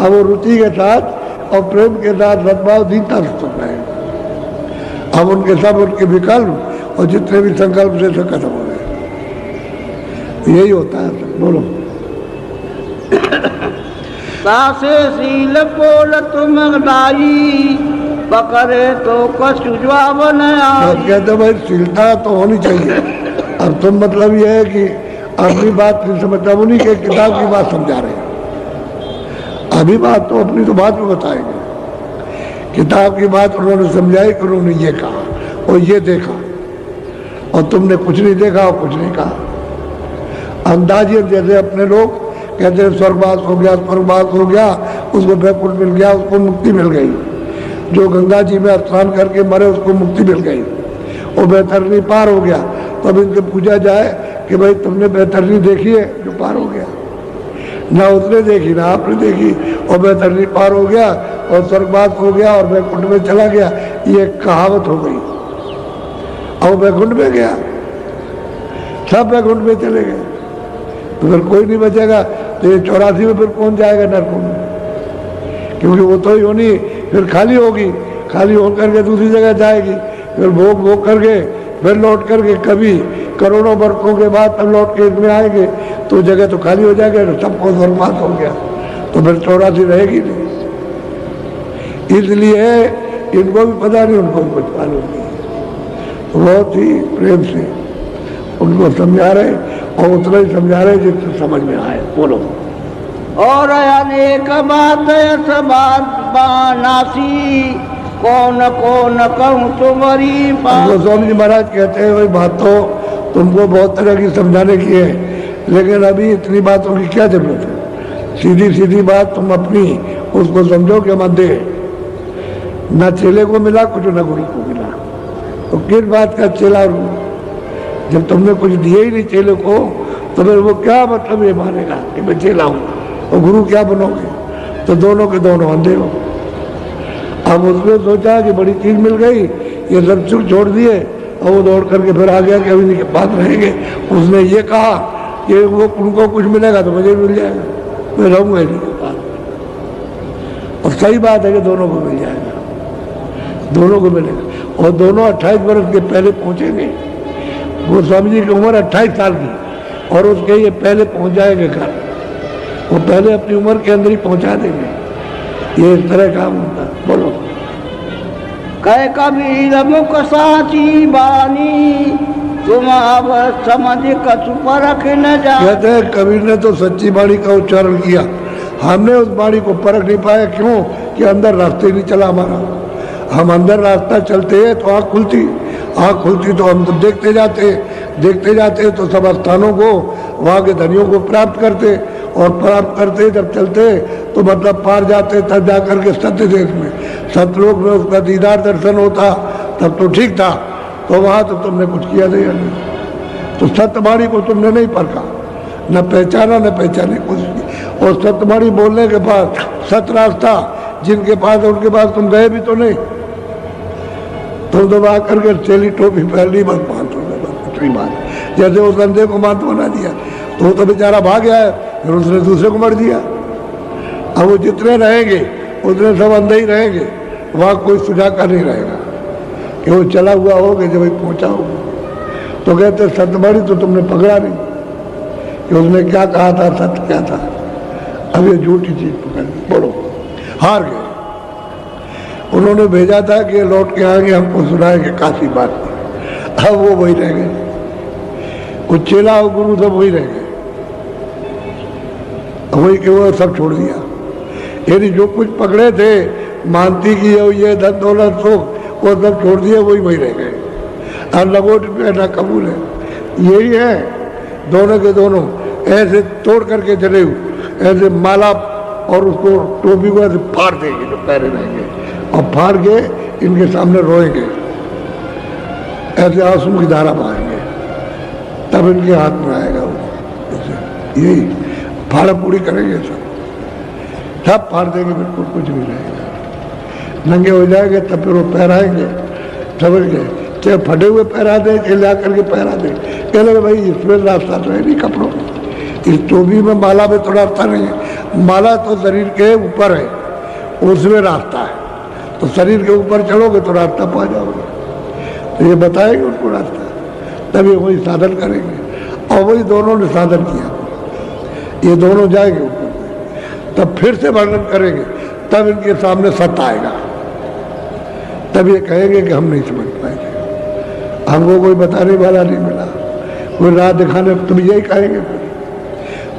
अब वो रुचि के साथ और प्रेम के साथ सद्भाव दीनता से सुन रहे हैं। अब उनके सब उनके विकल्प और जितने भी संकल्प से सब खत्म हो गए। यही होता है। बोलो। सासे सील पोल तुम दाई, पकड़े तो कछु जवाब न आए। कहते भाई शीलता तो होनी चाहिए। अब तुम मतलब ये है कि अपनी बात नहीं समझता, उन्हीं के किताब की बात समझा रहे हैं। अभी बात तो अपनी तो बात में बताएंगे, किताब की बात उन्होंने समझाई कि उन्होंने ये कहा और ये देखा, और तुमने कुछ नहीं देखा और कुछ नहीं कहा। अंदाजियत जैसे अपने लोग कहते हैं स्वर्गवास हो गया, स्वर्गवास हो गया, उसको वैकुंठ मिल गया, उसको मुक्ति मिल गई। जो गंगा जी में स्नान करके मरे उसको मुक्ति मिल गई, वो बैतरनी पार हो गया। तो अब इनसे पूछा जाए कि भाई तुमने बैतरनी देखी है जो पार हो गया? ना उसने देखी ना आपने देखी, और बैतरनी पार हो गया और स्वर्गवास हो गया और वैकुंठ में चला गया, ये कहावत हो गई। और वैकुंठ में गया, सब वैकुंठ में चले गए, तो फिर कोई नहीं बचेगा। तो ये 84 में फिर कौन जाएगा नरकों में? क्योंकि वो तो योनि फिर खाली होगी, खाली होकर के दूसरी जगह जाएगी, फिर भोग भोग करके फिर लौट करके कभी करोड़ों वर्षों के बाद तब लौट के इसमें आएंगे, तो जगह तो खाली हो जाएगा, तो सबको स्वर्गवास हो गया, तो फिर 84 रहेगी नहीं। इसलिए इनको भी पता नहीं, उनको भी कुछ मालूम नहीं। बहुत ही प्रेम से उनको समझा रहे और उतना ही समझा रहे जिससे समझ में आए। बोलो। और अनेक बात बानासी, कौन कौन कहूँ तुम्हारी बात। गोस्वामी जी महाराज कहते हैं भाई बात तो तुमको बहुत तरह की समझाने की है, लेकिन अभी इतनी बातों की क्या जरूरत है? सीधी सीधी बात तुम अपनी उसको समझो कि मत दे, न चेले को मिला कुछ न गुरु को मिला, तो किस बात का चेला? जब तुमने कुछ दिए ही नहीं चेले को, तो फिर वो क्या मतलब ये मानेगा कि मैं चेला हूँ, और गुरु क्या बनोगे? तो दोनों के दोनों अंधे हो। अब उसने सोचा कि बड़ी चीज मिल गई, ये सब सुख छोड़ दिए, और वो दौड़ करके फिर आ गया कि अभी के पास रहेंगे। उसने ये कहा कि वो उनको कुछ मिलेगा तो मुझे मिल जाएगा, मैं रहूँगा इन्हीं के पास। और सही बात है कि दोनों को मिल जाएगा, दोनों को मिलेगा। और दोनों 28 वर्ष के पहले पहुँचेंगे। गोस्वामी जी की उम्र 28 साल की, और उसके ये पहले पहुँच जाएंगे घर। वो पहले अपनी उम्र के अंदर ही पहुंचा देंगे। ये इस तरह काम होता है। बोलो। कह कबीर मुख साची बानी, तुम अब समझ कछु परख न जा। कहते हैं कबीर ने तो सच्ची बाणी का उच्चारण किया, हमने उस बाणी को परख नहीं पाया। क्यों? कि अंदर रास्ते नहीं चला हमारा। हम अंदर रास्ता चलते हैं तो आँख खुलती तो हम तो देखते जाते तो सब स्थानों को, वहाँ के धनियों को प्राप्त करते, और प्राप्त करते जब चलते तो मतलब पार जाते, तब जा करके सत्य देश में, सतलोक में उसका दीदार दर्शन होता, तब तो ठीक था। तो वहाँ तो तुमने कुछ किया नहीं, तो सत्यवाणी को तुमने नहीं परखा, न पहचाना न पहचाने कुछ की। और सत्यवाणी बोलने के बाद सत रास्ता जिनके पास उनके पास तुम गए भी तो नहीं। तुम तो आ करके चेली टोपी पहली बात बात, जैसे उस अंधे को मात बना दिया तो बेचारा भाग गया है, फिर उसने दूसरे को मर दिया। अब वो जितने रहेंगे उतने सब अंधे ही रहेंगे, वहाँ कोई सुझाव का नहीं रहेगा कि वो चला हुआ होगा जब पहुँचा होगा। तो कहते सत्यवाणी तो तुमने पकड़ा नहीं कि उसने क्या कहा था, सत्य क्या था। अब ये झूठी चीज पकड़ ली, बोलो हार गए। उन्होंने भेजा था कि लौट के आएंगे, हमको सुनाएंगे काशी बात। अब वो वही रह गए, वो चेला और गुरु सब वही रह गए, वही के वो सब छोड़ दिया। यानी जो कुछ पकड़े थे मानती की ये धन दौलत सुख, वो सब छोड़ दिए, वही रह गए। और लंगोट पे ना कबूल है, यही है। दोनों के दोनों ऐसे तोड़ करके चले हुए, ऐसे माला और उसको टोपी को ऐसे फाड़ देंगे जो पैरे रहेंगे, और फाड़ के इनके सामने रोएंगे, ऐसे आंसू की धारा बहाएंगे, तब इनके हाथ में आएगा वो। यही फाड़ा पूरी करेंगे, सब फाड़ देंगे, बिल्कुल कुछ नहीं रहेगा। नंगे हो जाएंगे तब फिर वो पहराएंगे, समझ गए। चाहे फटे हुए पहरा दे, चाहे ला करके पहरा दे, कह लगे भाई इसमें रास्ता तो है नहीं कपड़ों में, इस टोपी में माला में तो रास्ता नहीं है। माला तो शरीर के ऊपर है, उसमें रास्ता है, तो शरीर के ऊपर चढ़ोगे तो रास्ता पा जाओगे। तो ये बताएंगे उनको रास्ता, तब ये वही साधन करेंगे। और वही दोनों ने साधन किया, ये दोनों जाएंगे ऊपर, तब फिर से वर्णन करेंगे, तब इनके सामने सत्य आएगा, तब ये कहेंगे कि हम नहीं समझ पाए, हमको कोई बताने वाला नहीं मिला, कोई राह दिखाने, तुम यही कहेंगे।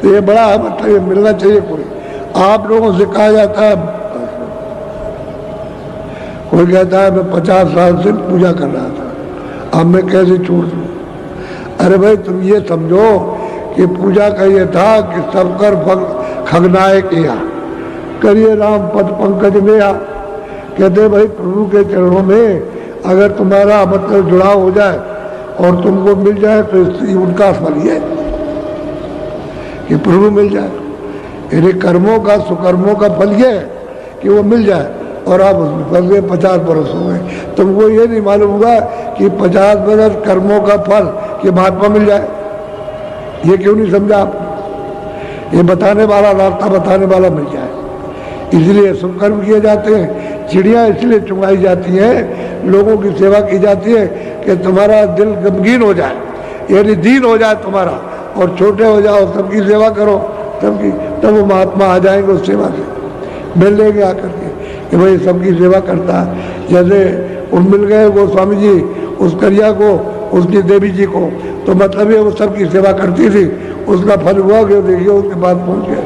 तो ये बड़ा मतलब ये मिलना चाहिए कोई। आप लोगों से कहा जाता है, कोई कहता है मैं 50 साल से पूजा कर रहा था, अब मैं कैसे छोड़ दूँ। अरे भाई तुम ये समझो कि पूजा का ये था कि सबकर फल खगनाए किया, करिए राम पद पंकज में आ। कहते भाई प्रभु के चरणों में अगर तुम्हारा मतलब जुड़ाव हो जाए और तुमको मिल जाए तो उनका फल ये कि प्रभु मिल जाए। यानी कर्मों का सुकर्मों का फल ये है कि वो मिल जाए, और आप उसमें फल गए 50 बरस हो गए, तुमको ये नहीं मालूम हुआ कि 50 बरस कर्मों का फल कि महात्मा मिल जाए। ये क्यों नहीं समझा आप? ये बताने वाला, रास्ता बताने वाला मिल जाए, इसलिए सुकर्म किए जाते हैं। चिड़िया इसलिए चुंगाई जाती हैं, लोगों की सेवा की जाती है कि तुम्हारा दिल गमगीन हो जाए, यानी दीन हो जाए तुम्हारा, और छोटे हो जाओ, सबकी सेवा करो सबकी, तब वो महात्मा आ जाएंगे उस सेवा से, मिल लेंगे आकर के कि भाई सबकी सेवा करता है। जैसे उन मिल गए वो स्वामी जी उस करिया को, उसकी देवी जी को, तो मतलब ये वो सबकी सेवा करती थी, उसका फल हुआ कि देखिए उसके बाद पहुँच गए,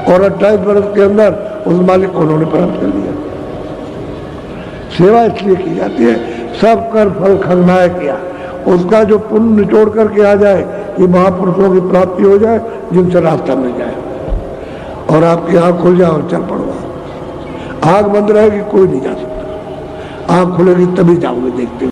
और 28 बरस के अंदर उस मालिक को उन्होंने प्राप्त कर लिया। सेवा इसलिए की जाती है, सब कर फल खगनाए किया, उसका जो पुण्य निचोड़ करके आ जाए, ये महापुरुषों की प्राप्ति हो जाए जिनसे रास्ता मिल जाए, और आपकी आँख खुल जाए और चल पड़ो। आँख बंद रहेगी कोई नहीं जा सकता, आँख खुलेगी तभी जाओगे देखते।